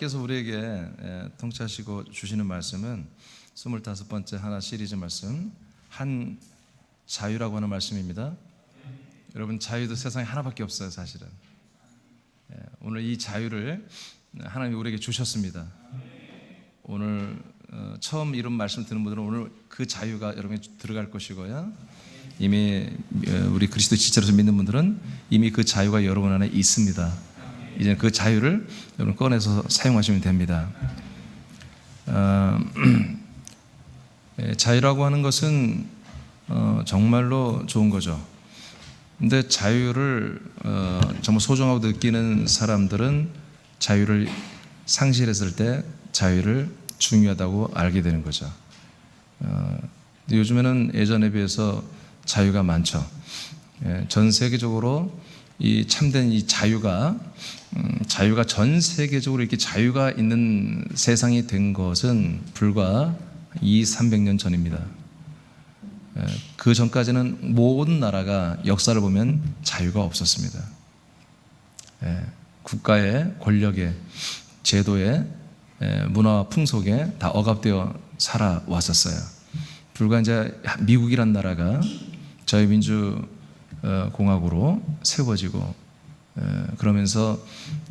하나님께서 우리에게 통치하시고 주시는 말씀은 25번째 하나 시리즈 말씀, 한 자유라고 하는 말씀입니다. 여러분, 자유도 세상에 하나밖에 없어요. 사실은 오늘 이 자유를 하나님이 우리에게 주셨습니다. 오늘 처음 이런 말씀 듣는 분들은 오늘 그 자유가 여러분에게 들어갈 것이고요, 이미 우리 그리스도 지체로서 믿는 분들은 이미 그 자유가 여러분 안에 있습니다. 이제 그 자유를 여러분 꺼내서 사용하시면 됩니다. 자유라고 하는 것은 정말로 좋은 거죠. 근데 자유를 정말 소중하고 느끼는 사람들은 자유를 상실했을 때 자유를 중요하다고 알게 되는 거죠. 요즘에는 예전에 비해서 자유가 많죠. 전 세계적으로 이 참된 이 자유가 전 세계적으로 이렇게 자유가 있는 세상이 된 것은 불과 200-300년 전입니다. 그 전까지는 모든 나라가 역사를 보면 자유가 없었습니다. 국가의 권력의 제도의 문화와 풍속에 다 억압되어 살아왔었어요. 불과 이제 미국이란 나라가 자유민주공화국으로 세워지고, 그러면서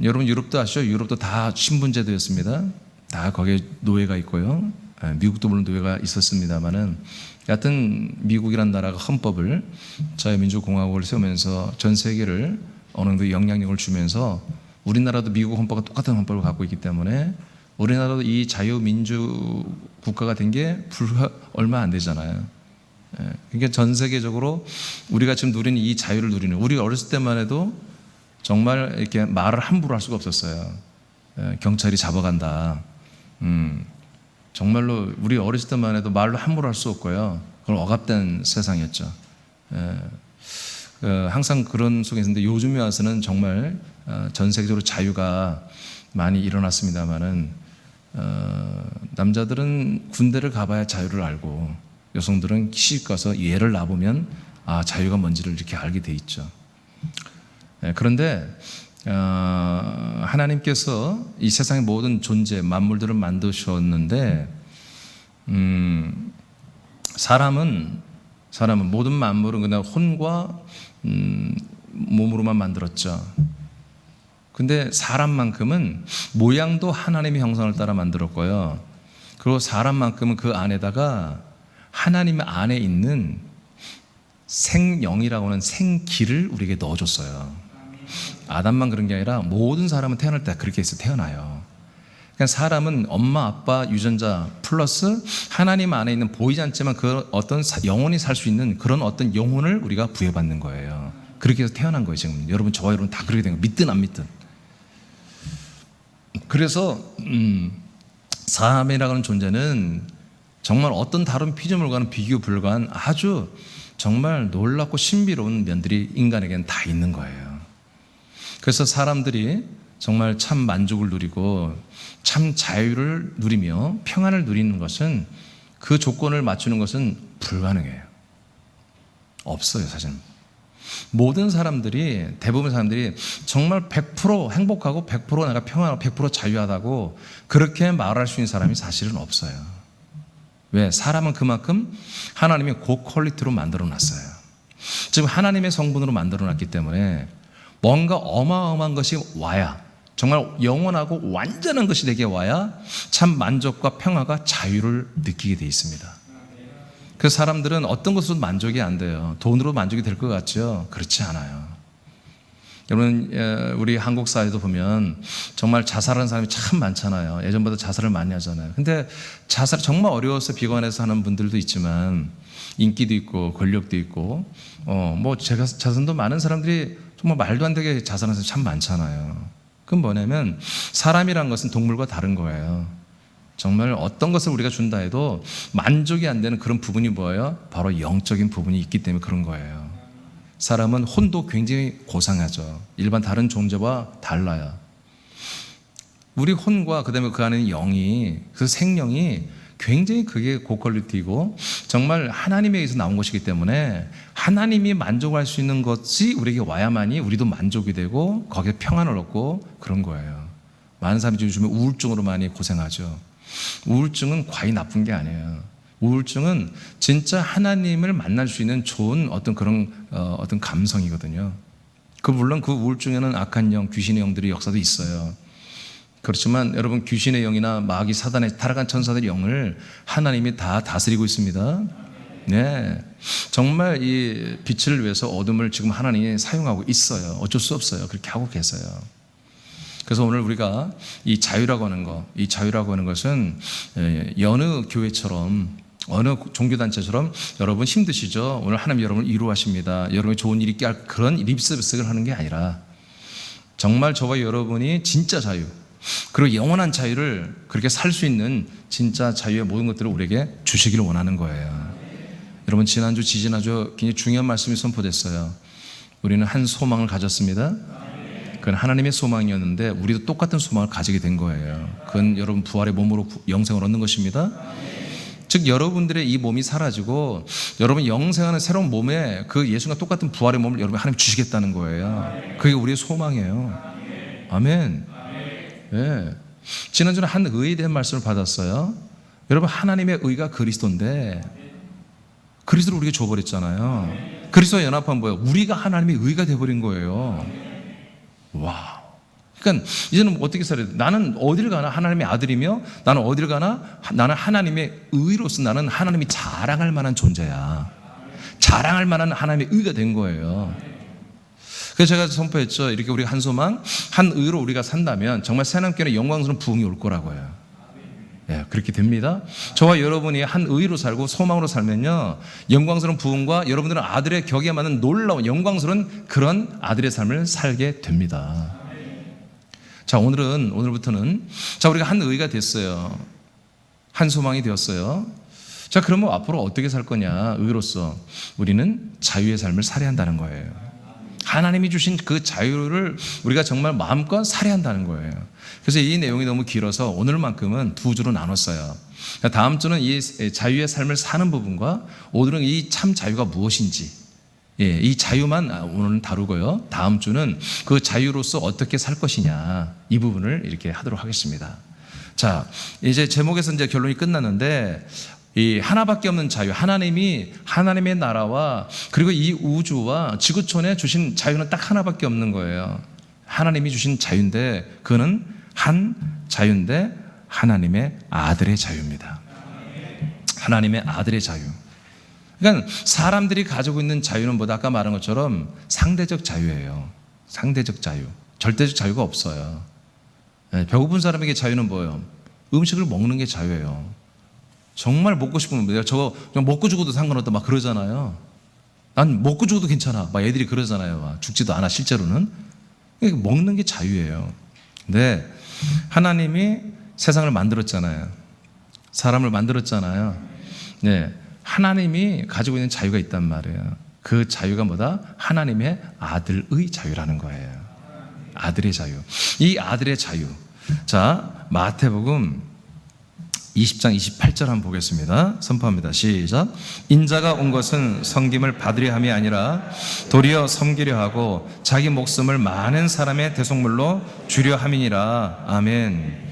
여러분 유럽도 아시죠? 유럽도 다 신분제도였습니다. 다 거기에 노예가 있고요. 미국도 물론 노예가 있었습니다만은, 여하튼 미국이란 나라가 헌법을 자유민주공화국을 세우면서 전 세계를 어느 정도 영향력을 주면서, 우리나라도 미국 헌법과 똑같은 헌법을 갖고 있기 때문에 우리나라도 이 자유민주 국가가 된 게 불과 얼마 안 되잖아요. 그러니까 전 세계적으로 우리가 지금 누리는 이 자유를 누리는, 우리 어렸을 때만 해도 정말 이렇게 말을 함부로 할 수가 없었어요. 경찰이 잡아간다. 정말로 우리 어렸을 때만 해도 말로 함부로 할 수 없고요. 그건 억압된 세상이었죠. 항상 그런 속에 있었는데, 요즘에 와서는 정말 전 세계적으로 자유가 많이 일어났습니다만은, 남자들은 군대를 가봐야 자유를 알고, 여성들은 시집 가서 애를 낳아보면 자유가 뭔지를 이렇게 알게 돼 있죠. 그런데 하나님께서 이 세상의 모든 존재, 만물들을 만드셨는데, 사람은 모든 만물은 그냥 혼과 몸으로만 만들었죠. 근데 사람만큼은 모양도 하나님의 형상을 따라 만들었고요, 그리고 사람만큼은 그 안에다가 하나님 안에 있는 생영이라고 하는 생기를 우리에게 넣어줬어요. 아담만 그런 게 아니라 모든 사람은 태어날 때 그렇게 해서 태어나요. 그러니까 사람은 엄마, 아빠, 유전자 플러스 하나님 안에 있는 보이지 않지만 그 어떤 영혼이 살 수 있는 그런 어떤 영혼을 우리가 부여받는 거예요. 그렇게 해서 태어난 거예요. 지금 여러분, 저와 여러분 다 그렇게 된 거예요. 믿든 안 믿든. 그래서 사람이라는 존재는 정말 어떤 다른 피조물과는 비교 불가한 아주 정말 놀랍고 신비로운 면들이 인간에게는 다 있는 거예요. 그래서 사람들이 정말 참 만족을 누리고 참 자유를 누리며 평안을 누리는 것은, 그 조건을 맞추는 것은 불가능해요. 없어요. 사실 모든 사람들이, 대부분 사람들이 정말 100% 행복하고 100% 내가 평안하고 100% 자유하다고 그렇게 말할 수 있는 사람이 사실은 없어요. 왜? 사람은 그만큼 하나님이 고퀄리티로 만들어 놨어요. 지금 하나님의 성분으로 만들어 놨기 때문에 뭔가 어마어마한 것이 와야, 정말 영원하고 완전한 것이 되게 와야 참 만족과 평화가 자유를 느끼게 돼 있습니다. 그래서 사람들은 어떤 것으로 만족이 안 돼요. 돈으로 만족이 될 것 같죠? 그렇지 않아요. 여러분, 우리 한국 사회도 보면 정말 자살하는 사람이 참 많잖아요. 예전보다 자살을 많이 하잖아요. 근데 자살 정말 어려워서 비관해서 하는 분들도 있지만, 인기도 있고 권력도 있고, 뭐 제가 자선도 많은 사람들이 정말 말도 안 되게 자살하는 사람이 참 많잖아요. 그건 뭐냐면, 사람이란 것은 동물과 다른 거예요. 정말 어떤 것을 우리가 준다 해도 만족이 안 되는 그런 부분이 뭐예요? 바로 영적인 부분이 있기 때문에 그런 거예요. 사람은 혼도 굉장히 고상하죠. 일반 다른 존재와 달라요. 우리 혼과 그다음에 그 안에 영이, 그 생명이 굉장히 그게 고퀄리티고 정말 하나님에 의해서 나온 것이기 때문에 하나님이 만족할 수 있는 것이 우리에게 와야만이 우리도 만족이 되고 거기에 평안을 얻고 그런 거예요. 많은 사람들이 요즘에 우울증으로 많이 고생하죠. 우울증은 과히 나쁜 게 아니에요. 우울증은 진짜 하나님을 만날 수 있는 좋은 어떤 그런 어떤 감성이거든요. 물론 그 우울증에는 악한 영, 귀신의 영들이 역사도 있어요. 그렇지만 여러분, 귀신의 영이나 마귀, 사단의 타락한 천사들의 영을 하나님이 다 다스리고 있습니다. 네, 정말 이 빛을 위해서 어둠을 지금 하나님이 사용하고 있어요. 어쩔 수 없어요. 그렇게 하고 계세요. 그래서 오늘 우리가 이 자유라고 하는 것, 이 자유라고 하는 것은 여느 교회처럼, 어느 종교단체처럼 여러분 힘드시죠? 오늘 하나님 여러분을 위로하십니다. 여러분이 좋은 일이 있게 할 그런 립서비스를 하는 게 아니라 정말 저와 여러분이 진짜 자유, 그리고 영원한 자유를 그렇게 살 수 있는 진짜 자유의 모든 것들을 우리에게 주시기를 원하는 거예요. 여러분, 지난주, 지지난주 굉장히 중요한 말씀이 선포됐어요. 우리는 한 소망을 가졌습니다. 그건 하나님의 소망이었는데 우리도 똑같은 소망을 가지게 된 거예요. 그건 여러분 부활의 몸으로 영생을 얻는 것입니다. 즉 여러분들의 이 몸이 사라지고 여러분 영생하는 새로운 몸에 그 예수가 똑같은 부활의 몸을 여러분 하나님 주시겠다는 거예요. 그게 우리의 소망이에요. 아멘. 네. 지난주에 한 의에 대한 말씀을 받았어요. 여러분, 하나님의 의가 그리스도인데 그리스도를 우리에게 줘버렸잖아요. 그리스도와 연합한 뭐예요? 우리가 하나님의 의가 돼버린 거예요. 와. 그러니까 이제는 어떻게 살아야 돼? 나는 어디를 가나 하나님의 아들이며, 나는 어디를 가나 나는 하나님의 의로서 나는 하나님이 자랑할 만한 존재야. 자랑할 만한 하나님의 의가 된 거예요. 그래서 제가 선포했죠. 이렇게 우리가 한 소망, 한 의로 우리가 산다면 정말 새하나님께는 영광스러운 부흥이 올 거라고요. 예, 그렇게 됩니다. 저와 여러분이 한 의로 살고 소망으로 살면요, 영광스러운 부흥과 여러분들은 아들의 격에 맞는 놀라운 영광스러운 그런 아들의 삶을 살게 됩니다. 자, 오늘부터는 자, 우리가 한 의가 됐어요. 한 소망이 되었어요. 자, 그러면 앞으로 어떻게 살 거냐? 의로서 우리는 자유의 삶을 살아야 한다는 거예요. 하나님이 주신 그 자유를 우리가 정말 마음껏 살아야 한다는 거예요. 그래서 이 내용이 너무 길어서 오늘만큼은 두 주로 나눴어요. 다음 주는 이 자유의 삶을 사는 부분과 오늘은 이 참 자유가 무엇인지, 이 자유만 오늘은 다루고요. 다음 주는 그 자유로서 어떻게 살 것이냐, 이 부분을 이렇게 하도록 하겠습니다. 자, 이제 제목에서 이제 결론이 끝났는데, 이 하나밖에 없는 자유, 하나님이 하나님의 나라와 그리고 이 우주와 지구촌에 주신 자유는 딱 하나밖에 없는 거예요. 하나님이 주신 자유인데 그는 한 자유인데 하나님의 아들의 자유입니다. 하나님의 아들의 자유. 그러니까 사람들이 가지고 있는 자유는 뭐다? 아까 말한 것처럼 상대적 자유예요. 상대적 자유. 절대적 자유가 없어요. 배고픈 사람에게 자유는 뭐예요? 음식을 먹는 게 자유예요. 정말 먹고 싶으면 내가 저거 그냥 먹고 죽어도 상관없다 막 그러잖아요. 난 먹고 죽어도 괜찮아 막 애들이 그러잖아요. 막 죽지도 않아 실제로는. 먹는 게 자유예요. 근데 하나님이 세상을 만들었잖아요. 사람을 만들었잖아요. 네, 하나님이 가지고 있는 자유가 있단 말이에요. 그 자유가 뭐다? 하나님의 아들의 자유라는 거예요. 아들의 자유. 이 아들의 자유. 자, 마태복음 20장 28절 한번 보겠습니다. 선포합니다. 시작. 인자가 온 것은 섬김을 받으려 함이 아니라 도리어 섬기려 하고 자기 목숨을 많은 사람의 대속물로 주려 함이니라. 아멘.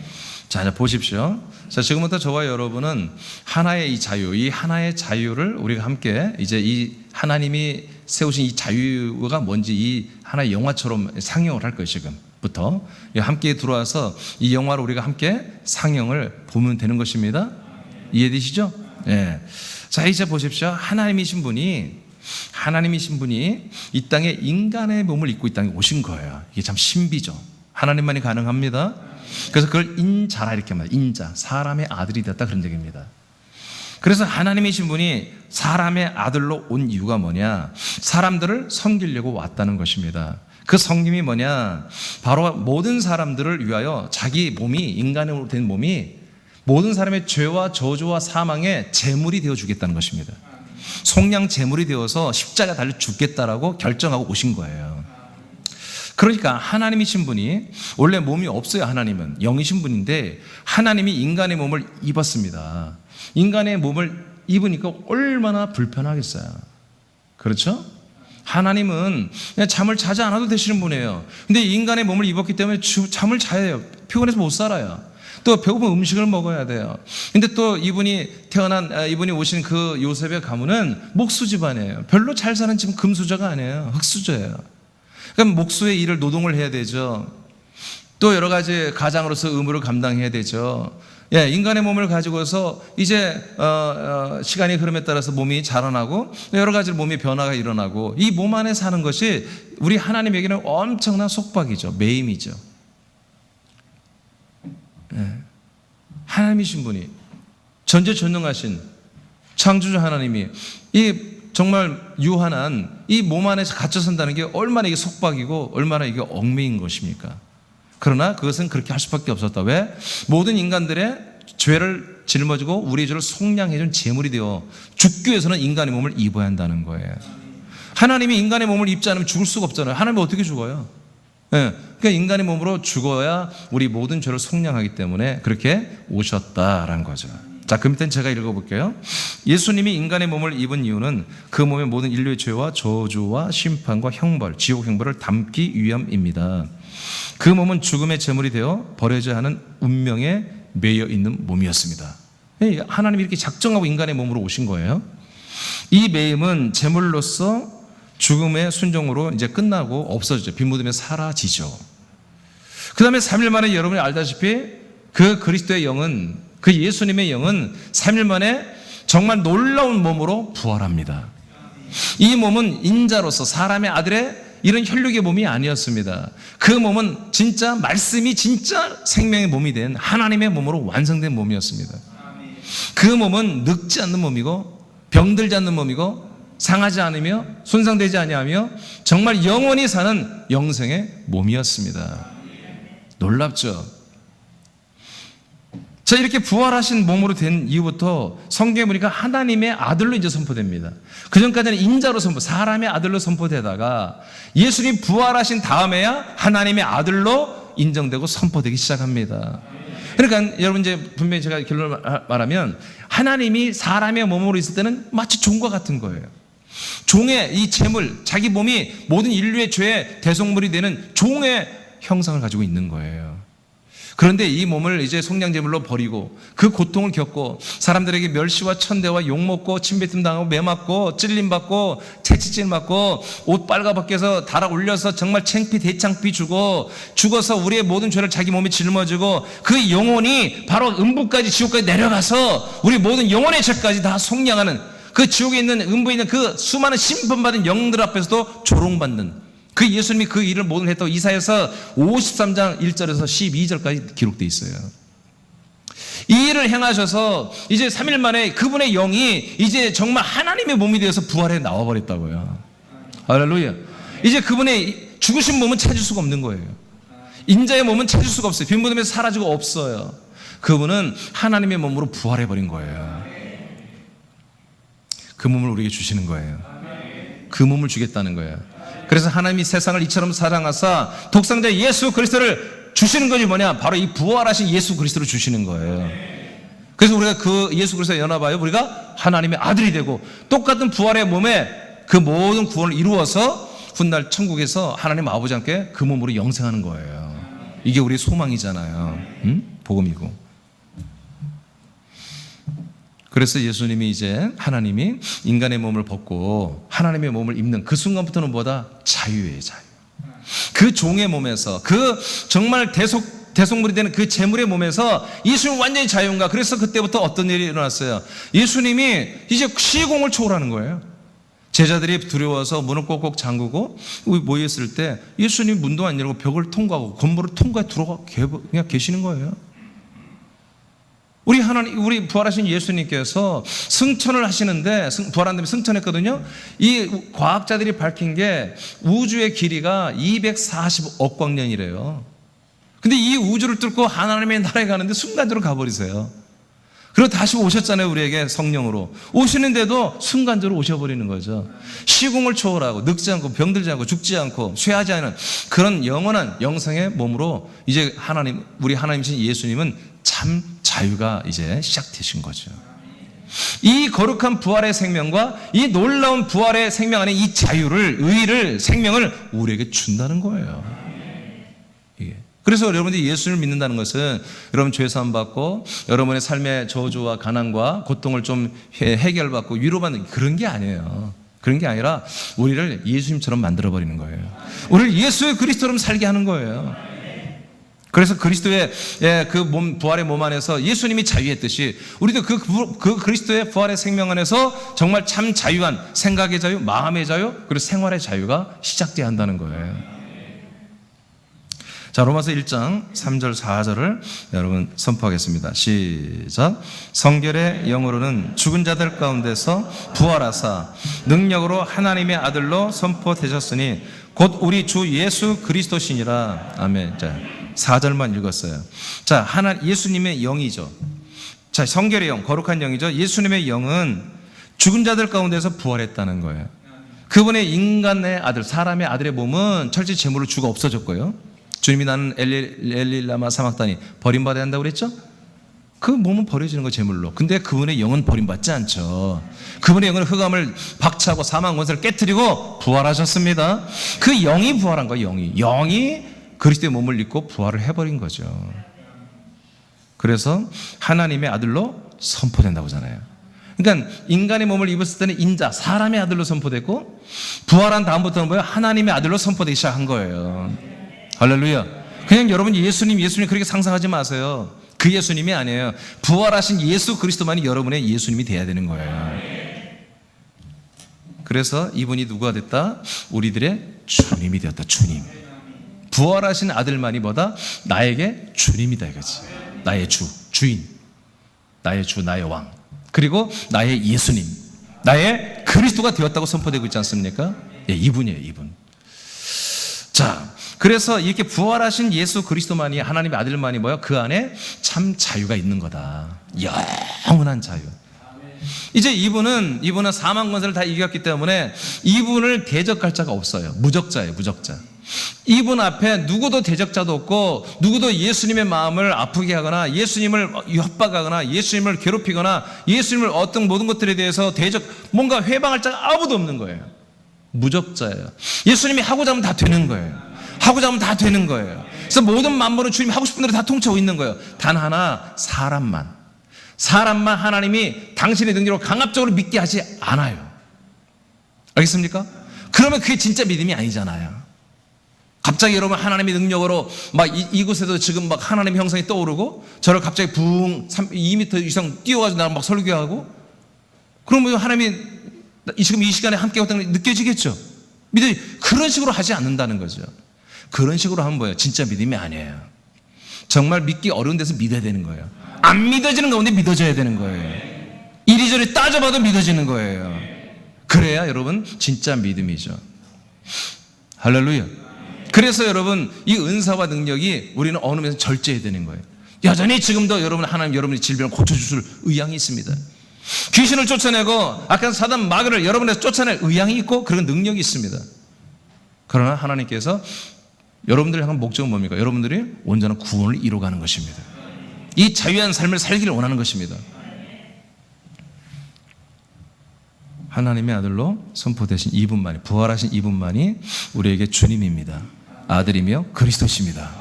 자, 보십시오. 자, 지금부터 저와 여러분은 하나의 이 자유, 이 하나의 자유를 우리가 함께 이제 이 하나님이 세우신 이 자유가 뭔지 이 하나의 영화처럼 상영을 할 거예요. 지금부터 함께 들어와서 이 영화를 우리가 함께 상영을 보면 되는 것입니다. 이해되시죠? 네. 자, 이제 보십시오. 하나님이신 분이 이 땅에 인간의 몸을 입고 이 땅에 오신 거예요. 이게 참 신비죠. 하나님만이 가능합니다. 그래서 그걸 인자라 이렇게 말해요. 인자, 사람의 아들이 됐다 그런 얘기입니다. 그래서 하나님이신 분이 사람의 아들로 온 이유가 뭐냐? 사람들을 섬기려고 왔다는 것입니다. 그 섬김이 뭐냐? 바로 모든 사람들을 위하여 자기 몸이, 인간으로 된 몸이 모든 사람의 죄와 저주와 사망의 제물이 되어 주겠다는 것입니다. 속량 제물이 되어서 십자가 달려 죽겠다라고 결정하고 오신 거예요. 그러니까 하나님이신 분이, 원래 몸이 없어요. 하나님은 영이신 분인데 하나님이 인간의 몸을 입었습니다. 인간의 몸을 입으니까 얼마나 불편하겠어요. 그렇죠? 하나님은 그냥 잠을 자지 않아도 되시는 분이에요. 근데 인간의 몸을 입었기 때문에 잠을 자야 해요. 피곤해서 못 살아요. 또 배고픈 음식을 먹어야 돼요. 근데 또 이분이 오신 그 요셉의 가문은 목수 집안이에요. 별로 잘 사는 집은 금수저가 아니에요. 흙수저예요. 그럼 목수의 일을 노동을 해야 되죠. 또 여러 가지 가장으로서 의무를 감당해야 되죠. 예, 인간의 몸을 가지고서 이제 시간이 흐름에 따라서 몸이 자라나고 여러 가지 몸의 변화가 일어나고 이 몸 안에 사는 것이 우리 하나님에게는 엄청난 속박이죠. 매임이죠. 예. 하나님이신 분이 전지전능하신 창조주 하나님이 이 정말 유한한 이 몸 안에서 갇혀 산다는 게 얼마나 이게 속박이고 얼마나 이게 얽매인 것입니까? 그러나 그것은 그렇게 할 수밖에 없었다. 왜? 모든 인간들의 죄를 짊어지고 우리의 죄를 속량해준 제물이 되어 죽기 위해서는 인간의 몸을 입어야 한다는 거예요. 하나님이 인간의 몸을 입지 않으면 죽을 수가 없잖아요. 하나님은 어떻게 죽어요? 예, 그러니까 인간의 몸으로 죽어야 우리 모든 죄를 속량하기 때문에 그렇게 오셨다라는 거죠. 자, 그 밑에 제가 읽어볼게요. 예수님이 인간의 몸을 입은 이유는 그 몸의 모든 인류의 죄와 저주와 심판과 형벌, 지옥 형벌을 담기 위함입니다. 그 몸은 죽음의 제물이 되어 버려져야 하는 운명에 매여 있는 몸이었습니다. 하나님이 이렇게 작정하고 인간의 몸으로 오신 거예요. 이 매임은 제물로서 죽음의 순종으로 이제 끝나고 없어지죠. 빈무덤에 사라지죠. 그 다음에 3일 만에 여러분이 알다시피 그 그리스도의 영은, 그 예수님의 영은 3일 만에 정말 놀라운 몸으로 부활합니다. 이 몸은 인자로서 사람의 아들의 이런 혈육의 몸이 아니었습니다. 그 몸은 진짜 말씀이 진짜 생명의 몸이 된 하나님의 몸으로 완성된 몸이었습니다. 그 몸은 늙지 않는 몸이고 병들지 않는 몸이고 상하지 않으며 손상되지 아니하며 정말 영원히 사는 영생의 몸이었습니다. 놀랍죠? 자, 이렇게 부활하신 몸으로 된 이후부터 성경에 보니까 하나님의 아들로 이제 선포됩니다. 그전까지는 인자로 사람의 아들로 선포되다가 예수님 부활하신 다음에야 하나님의 아들로 인정되고 선포되기 시작합니다. 그러니까 여러분 이제 분명히 제가 결론을 말하면 하나님이 사람의 몸으로 있을 때는 마치 종과 같은 거예요. 종의 이 재물, 자기 몸이 모든 인류의 죄의 대속물이 되는 종의 형상을 가지고 있는 거예요. 그런데 이 몸을 이제 속량제물로 버리고 그 고통을 겪고 사람들에게 멸시와 천대와 욕먹고 침뱉음 당하고 매맞고 찔림받고 채찍질 맞고 옷 빨가벗겨서 달아 올려서 정말 창피 대창피 주고 죽어서 우리의 모든 죄를 자기 몸에 짊어지고 그 영혼이 바로 음부까지 지옥까지 내려가서 우리 모든 영혼의 죄까지 다 속량하는 그 지옥에 있는 음부에 있는 그 수많은 심판받은 영들 앞에서도 조롱받는 그 예수님이 그 일을 모두 했다고 이사야서 53장 1절에서 12절까지 기록되어 있어요. 이 일을 행하셔서 이제 3일 만에 그분의 영이 이제 정말 하나님의 몸이 되어서 부활해 나와버렸다고요. 할렐루야. 이제 그분의 죽으신 몸은 찾을 수가 없는 거예요. 인자의 몸은 찾을 수가 없어요. 빈무덤에서 사라지고 없어요. 그분은 하나님의 몸으로 부활해버린 거예요. 그 몸을 우리에게 주시는 거예요. 그 몸을 주겠다는 거예요. 그래서 하나님이 세상을 이처럼 사랑하사 독생자 예수 그리스도를 주시는 것이 뭐냐? 바로 이 부활하신 예수 그리스도를 주시는 거예요. 그래서 우리가 그 예수 그리스도에 연합하여 우리가 하나님의 아들이 되고 똑같은 부활의 몸에 그 모든 구원을 이루어서 훗날 천국에서 하나님 아버지 함께 그 몸으로 영생하는 거예요. 이게 우리의 소망이잖아요. 복음이고. 그래서 예수님이 이제 하나님이 인간의 몸을 벗고 하나님의 몸을 입는 그 순간부터는 뭐다? 자유예요, 자유. 그 종의 몸에서 그 정말 대속물이 되는 그 제물의 몸에서 예수님 완전히 자유인가? 그래서 그때부터 어떤 일이 일어났어요? 예수님이 이제 시공을 초월하는 거예요. 제자들이 두려워서 문을 꼭꼭 잠그고 모였을 때 예수님이 문도 안 열고 벽을 통과하고 건물을 통과해 들어가 그냥 계시는 거예요. 우리 부활하신 예수님께서 승천을 하시는데, 부활한 다음에 승천했거든요. 이 과학자들이 밝힌 게 우주의 길이가 240억 광년이래요. 근데 이 우주를 뚫고 하나님의 나라에 가는데 순간적으로 가버리세요. 그리고 다시 오셨잖아요, 우리에게 성령으로. 오시는데도 순간적으로 오셔버리는 거죠. 시공을 초월하고 늙지 않고 병들지 않고 죽지 않고 쇠하지 않은 그런 영원한 영생의 몸으로 이제 우리 하나님이신 예수님은 참 자유가 이제 시작되신 거죠. 이 거룩한 부활의 생명과 이 놀라운 부활의 생명 안에 이 자유를, 의를, 생명을 우리에게 준다는 거예요. 그래서 여러분들이 예수를 믿는다는 것은 여러분 죄 사함 받고 여러분의 삶의 저주와 가난과 고통을 좀 해결받고 위로받는 그런 게 아니에요. 그런 게 아니라 우리를 예수님처럼 만들어버리는 거예요. 우리를 예수의 그리스도처럼 살게 하는 거예요. 그래서 그리스도의 그 몸, 부활의 몸 안에서 예수님이 자유했듯이 우리도 그 그리스도의 부활의 생명 안에서 정말 참 자유한 생각의 자유, 마음의 자유, 그리고 생활의 자유가 시작돼야 한다는 거예요. 자, 로마서 1장 3절 4절을 여러분 선포하겠습니다. 시작. 성결의 영으로는 죽은 자들 가운데서 부활하사 능력으로 하나님의 아들로 선포되셨으니 곧 우리 주 예수 그리스도시니라. 아멘. 자, 4절만 읽었어요. 자, 예수님의 영이죠. 자, 성결의 영, 거룩한 영이죠. 예수님의 영은 죽은 자들 가운데서 부활했다는 거예요. 그분의 인간의 아들, 사람의 아들의 몸은 철저히 제물로 죽어 없어졌고요. 주님이 나는 엘릴라마 사막다니 버림받아야 한다고 그랬죠? 그 몸은 버려지는 거 제물로. 근데 그분의 영은 버림받지 않죠. 그분의 영은 흑암을 박차고 사망 권세를 깨뜨리고 부활하셨습니다. 그 영이 부활한 거예요. 영이 그리스도의 몸을 입고 부활을 해버린 거죠. 그래서 하나님의 아들로 선포된다고 하잖아요. 그러니까 인간의 몸을 입었을 때는 인자, 사람의 아들로 선포됐고 부활한 다음부터는 뭐예요? 하나님의 아들로 선포되기 시작한 거예요. 할렐루야. 그냥 여러분 예수님 그렇게 상상하지 마세요. 그 예수님이 아니에요. 부활하신 예수 그리스도만이 여러분의 예수님이 돼야 되는 거예요. 그래서 이분이 누구가 됐다? 우리들의 주님이 되었다. 주님. 부활하신 아들만이 뭐다? 나에게 주님이다 이거지. 나의 주인. 나의 주, 나의 왕. 그리고 나의 예수님. 나의 그리스도가 되었다고 선포되고 있지 않습니까? 예, 이분이에요, 이분. 자, 그래서 이렇게 부활하신 예수 그리스도만이, 하나님의 아들만이 뭐야? 그 안에 참 자유가 있는 거다. 영원한 자유. 이제 이분은 사망 권세를 다 이겼기 때문에 이분을 대적할 자가 없어요. 무적자예요, 무적자. 이분 앞에 누구도 대적자도 없고 누구도 예수님의 마음을 아프게 하거나 예수님을 협박하거나 예수님을 괴롭히거나 예수님을 어떤 모든 것들에 대해서 뭔가 회방할 자가 아무도 없는 거예요. 무적자예요. 예수님이 하고자 하면 다 되는 거예요. 하고자 하면 다 되는 거예요. 그래서 모든 만물은 주님이 하고 싶은 대로 다 통치하고 있는 거예요. 단 하나, 사람만 하나님이 당신의 능력으로 강압적으로 믿게 하지 않아요. 알겠습니까? 그러면 그게 진짜 믿음이 아니잖아요. 갑자기 여러분 하나님의 능력으로 막 이곳에도 지금 막 하나님의 형상이 떠오르고 저를 갑자기 2m 이상 뛰어가지고 나랑 막 설교하고 그러면 하나님이 지금 이 시간에 함께 왔다는 게 느껴지겠죠? 그런 식으로 하지 않는다는 거죠. 그런 식으로 하면 뭐예요? 진짜 믿음이 아니에요. 정말 믿기 어려운 데서 믿어야 되는 거예요. 안 믿어지는 가운데 믿어져야 되는 거예요. 이리저리 따져봐도 믿어지는 거예요. 그래야 여러분 진짜 믿음이죠. 할렐루야. 그래서 여러분 이 은사와 능력이 우리는 어느 면에서 절제해야 되는 거예요. 여전히 지금도 하나님 여러분의 질병을 고쳐주실 의향이 있습니다. 귀신을 쫓아내고 악한 사단 마귀를 여러분에서 쫓아낼 의향이 있고 그런 능력이 있습니다. 그러나 하나님께서 여러분들을 향한 목적은 뭡니까? 여러분들이 온전한 구원을 이루어가는 것입니다. 이 자유한 삶을 살기를 원하는 것입니다. 하나님의 아들로 선포되신 이분만이, 부활하신 이분만이 우리에게 주님입니다. 아들이며 그리스도십니다.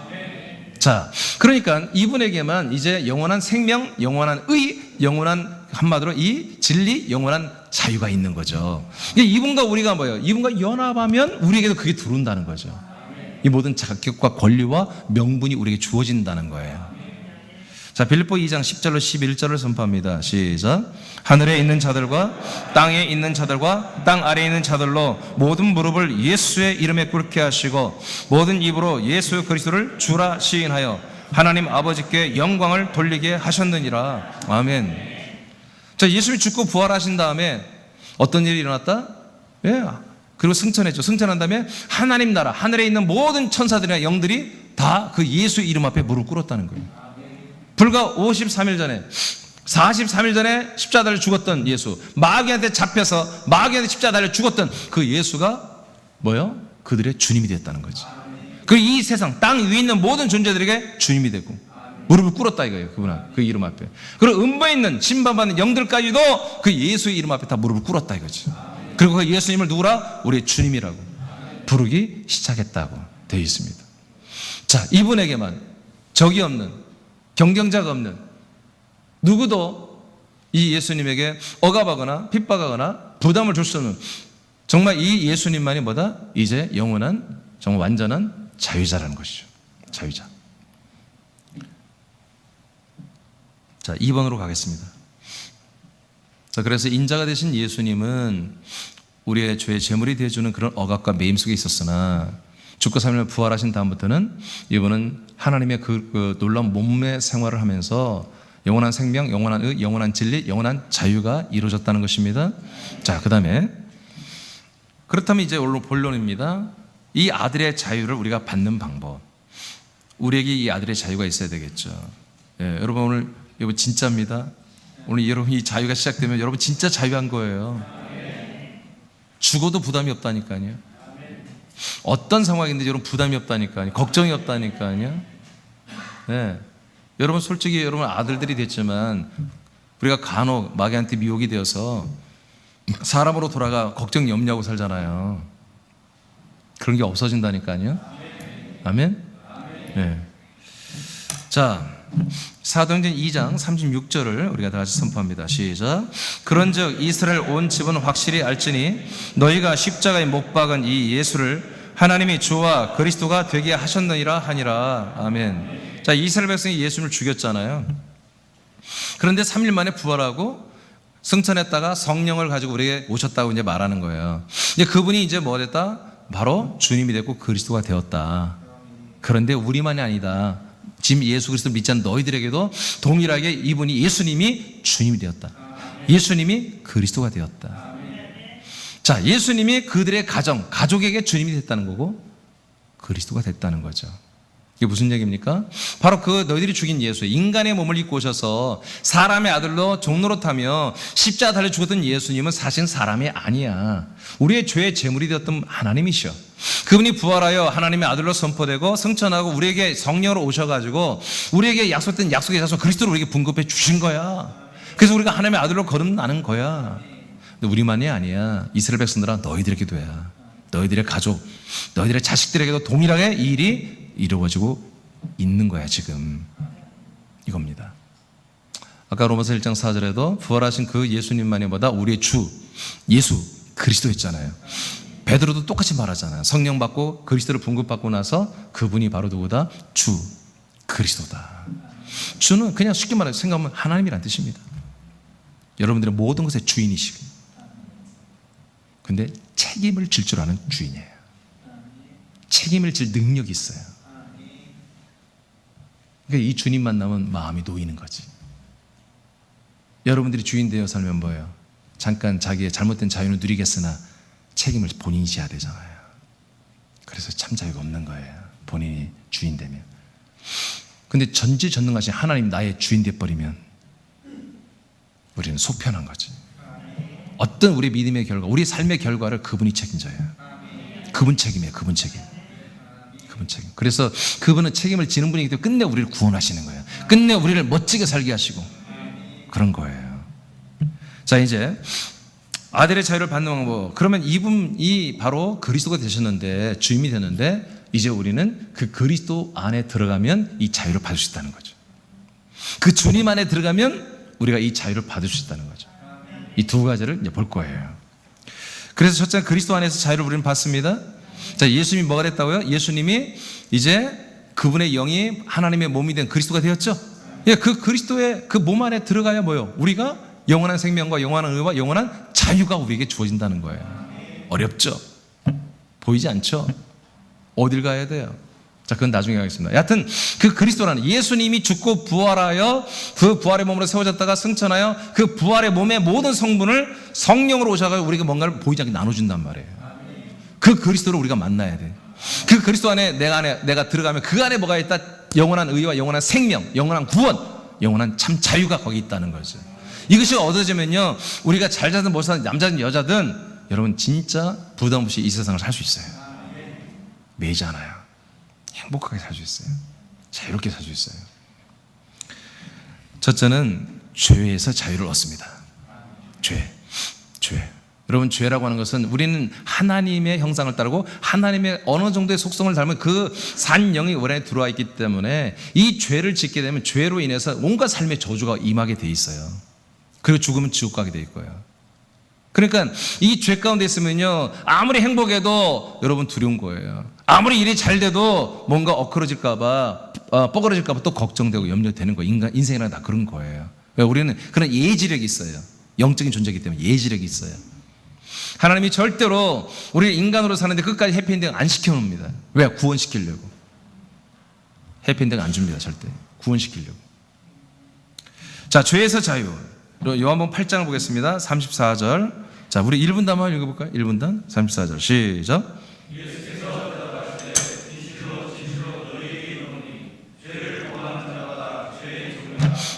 자, 그러니까 이분에게만 이제 영원한 생명, 영원한 의, 영원한 한마디로 이 진리, 영원한 자유가 있는 거죠. 이분과 우리가 뭐예요? 이분과 연합하면 우리에게도 그게 들어온다는 거죠. 이 모든 자격과 권리와 명분이 우리에게 주어진다는 거예요. 자, 빌립보 2장 10절로 11절을 선포합니다. 시작. 하늘에 있는 자들과 땅에 있는 자들과 땅 아래에 있는 자들로 모든 무릎을 예수의 이름에 꿇게 하시고 모든 입으로 예수 그리스도를 주라 시인하여 하나님 아버지께 영광을 돌리게 하셨느니라. 아멘. 자, 예수님이 죽고 부활하신 다음에 어떤 일이 일어났다? 예. 그리고 승천했죠. 승천한 다음에 하나님 나라, 하늘에 있는 모든 천사들이나 영들이 다 그 예수의 이름 앞에 무릎 꿇었다는 거예요. 불과 43일 전에 43일 전에 십자가를 죽었던 예수, 마귀한테 잡혀서 마귀한테 십자가를 죽었던 그 예수가 뭐요? 그들의 주님이 됐다는 거지. 그 이 세상 땅 위에 있는 모든 존재들에게 주님이 되고 무릎을 꿇었다 이거예요. 그 이름 앞에. 그리고 음부에 있는 심판받는 영들까지도 그 예수의 이름 앞에 다 무릎을 꿇었다 이거지. 그리고 그 예수님을 누구라? 우리의 주님이라고 부르기 시작했다고 되어 있습니다. 자, 이분에게만 적이 없는, 경쟁자가 없는, 누구도 이 예수님에게 억압하거나 핍박하거나 부담을 줄 수 없는, 정말 이 예수님만이 뭐다? 이제 영원한, 정말 완전한 자유자라는 것이죠. 자유자. 자, 2번으로 가겠습니다. 자, 그래서 인자가 되신 예수님은 우리의 죄의 제물이 되어주는 그런 억압과 매임 속에 있었으나 죽고 3일 부활하신 다음부터는 이분은 하나님의 그 놀라운 몸의 생활을 하면서 영원한 생명, 영원한 의, 영원한 진리, 영원한 자유가 이루어졌다는 것입니다. 자, 그 다음에 그렇다면 이제 본론입니다. 이 아들의 자유를 우리가 받는 방법. 우리에게 이 아들의 자유가 있어야 되겠죠. 예, 여러분 오늘 여러분 진짜입니다. 오늘 여러분 이 자유가 시작되면 여러분 진짜 자유한 거예요. 죽어도 부담이 없다니까요. 어떤 상황인데 여러분 부담이 없다니까요. 걱정이 없다니까요. 네. 여러분 솔직히 여러분 아들들이 됐지만 우리가 간혹 마귀한테 미혹이 되어서 사람으로 돌아가 걱정이 없냐고 살잖아요. 그런 게 없어진다니까요. 아멘. 네. 자, 사도행전 2장 36절을 우리가 다 같이 선포합니다. 시작. 그런즉 이스라엘 온 집은 확실히 알지니 너희가 십자가에 못 박은 이 예수를 하나님이 주와 그리스도가 되게 하셨느니라 하니라. 아멘. 자, 이스라엘 백성이 예수를 죽였잖아요. 그런데 3일 만에 부활하고 승천했다가 성령을 가지고 우리에게 오셨다고 이제 말하는 거예요. 이제 그분이 이제 뭐 됐다? 바로 주님이 됐고 그리스도가 되었다. 그런데 우리만이 아니다. 지금 예수 그리스도 믿지 않는 너희들에게도 동일하게 이분이 예수님이 주님이 되었다. 예수님이 그리스도가 되었다. 자, 예수님이 그들의 가족에게 주님이 됐다는 거고 그리스도가 됐다는 거죠. 이게 무슨 얘기입니까? 바로 그 너희들이 죽인 예수, 인간의 몸을 입고 오셔서 사람의 아들로 종로로 타며 십자가 달려 죽었던 예수님은 사실 사람이 아니야. 우리의 죄의 제물이 되었던 하나님이셔. 그분이 부활하여 하나님의 아들로 선포되고 승천하고 우리에게 성령으로 오셔가지고 우리에게 약속된 약속의 자손 그리스도를 우리에게 분급해 주신 거야. 그래서 우리가 하나님의 아들로 거듭나는 거야. 근데 우리만이 아니야. 이스라엘 백성들아 너희들에게도 야. 너희들의 가족, 너희들의 자식들에게도 동일하게 이 일이 이루어지고 있는 거야 지금. 이겁니다. 아까 로마서 1장 4절에도 부활하신 그 예수님만이 보다 우리의 주 예수 그리스도 했잖아요. 베드로도 똑같이 말하잖아요. 성령 받고 그리스도를 분급받고 나서 그분이 바로 누구다? 주 그리스도다. 주는 그냥 쉽게 말해서 생각하면 하나님이란 뜻입니다. 여러분들의 모든 것의 주인이시고 근데 책임을 질 줄 아는 주인이에요. 책임을 질 능력이 있어요. 그러니까 이 주님 만나면 마음이 놓이는 거지. 여러분들이 주인 되어 살면 뭐예요? 잠깐 자기의 잘못된 자유는 누리겠으나 책임을 본인이 져야 되잖아요. 그래서 참 자유가 없는 거예요. 본인이 주인 되면. 근데 전지전능하신 하나님 나의 주인 돼버리면 우리는 속편한 거지. 어떤 우리 믿음의 결과, 우리 삶의 결과를 그분이 책임져요. 그분 책임이에요. 그분 책임. 그분 책임. 그래서 그분은 책임을 지는 분이기 때문에 끝내 우리를 구원하시는 거예요. 끝내 우리를 멋지게 살게 하시고 그런 거예요. 자, 이제 아들의 자유를 받는 방법. 그러면 이분이 바로 그리스도가 되셨는데, 주임이 되는데 이제 우리는 그 그리스도 안에 들어가면 이 자유를 받을 수 있다는 거죠. 그 주님 안에 들어가면 우리가 이 자유를 받을 수 있다는 거죠. 이 두 가지를 이제 볼 거예요. 그래서 첫째 그리스도 안에서 자유를 우리는 받습니다. 자, 예수님이 뭐가 됐다고요? 예수님이 이제 그분의 영이 하나님의 몸이 된 그리스도가 되었죠. 예, 그 그리스도의 그 몸 안에 들어가야 뭐요? 우리가 영원한 생명과 영원한 의와 영원한 자유가 우리에게 주어진다는 거예요. 어렵죠? 보이지 않죠? 어딜 가야 돼요? 자, 그건 나중에 하겠습니다. 여하튼 그 그리스도라는 예수님이 죽고 부활하여 그 부활의 몸으로 세워졌다가 승천하여 그 부활의 몸의 모든 성분을 성령으로 오셔가지고 우리가 뭔가를 보이지 않게 나눠준단 말이에요. 그 그리스도를 우리가 만나야 돼. 그 그리스도 안에 내가 들어가면 그 안에 뭐가 있다? 영원한 의와 영원한 생명, 영원한 구원, 영원한 참 자유가 거기 있다는 거죠. 이것이 얻어지면요, 우리가 잘 자든 못 사든 남자든 여자든 여러분 진짜 부담 없이 이 세상을 살 수 있어요. 매이지 않아요. 행복하게 살 수 있어요. 자유롭게 살 수 있어요. 첫째는 죄에서 자유를 얻습니다. 죄. 여러분, 죄라고 하는 것은 우리는 하나님의 형상을 따르고 하나님의 어느 정도의 속성을 닮은 그 산영이 우리 안에 들어와 있기 때문에 이 죄를 짓게 되면 죄로 인해서 온갖 삶의 저주가 임하게 돼 있어요. 그리고 죽으면 지옥 가게 돼 있고요. 그러니까 이 죄 가운데 있으면요, 아무리 행복해도 여러분 두려운 거예요. 아무리 일이 잘 돼도 뭔가 엇그러질까봐, 뻐그러질까봐 또 걱정되고 염려되는 거예요. 인생이란 다 그런 거예요. 우리는 그런 예지력이 있어요. 영적인 존재이기 때문에 예지력이 있어요. 하나님이 절대로 우리를 인간으로 사는데 끝까지 해피엔딩 안 시켜놓습니다. 왜? 구원시키려고. 해피엔딩 안 줍니다. 절대. 구원시키려고. 자, 죄에서 자유. 요한복음 8장을 보겠습니다. 34절. 자, 우리 1분단 한번 읽어볼까요? 1분단 34절 시작.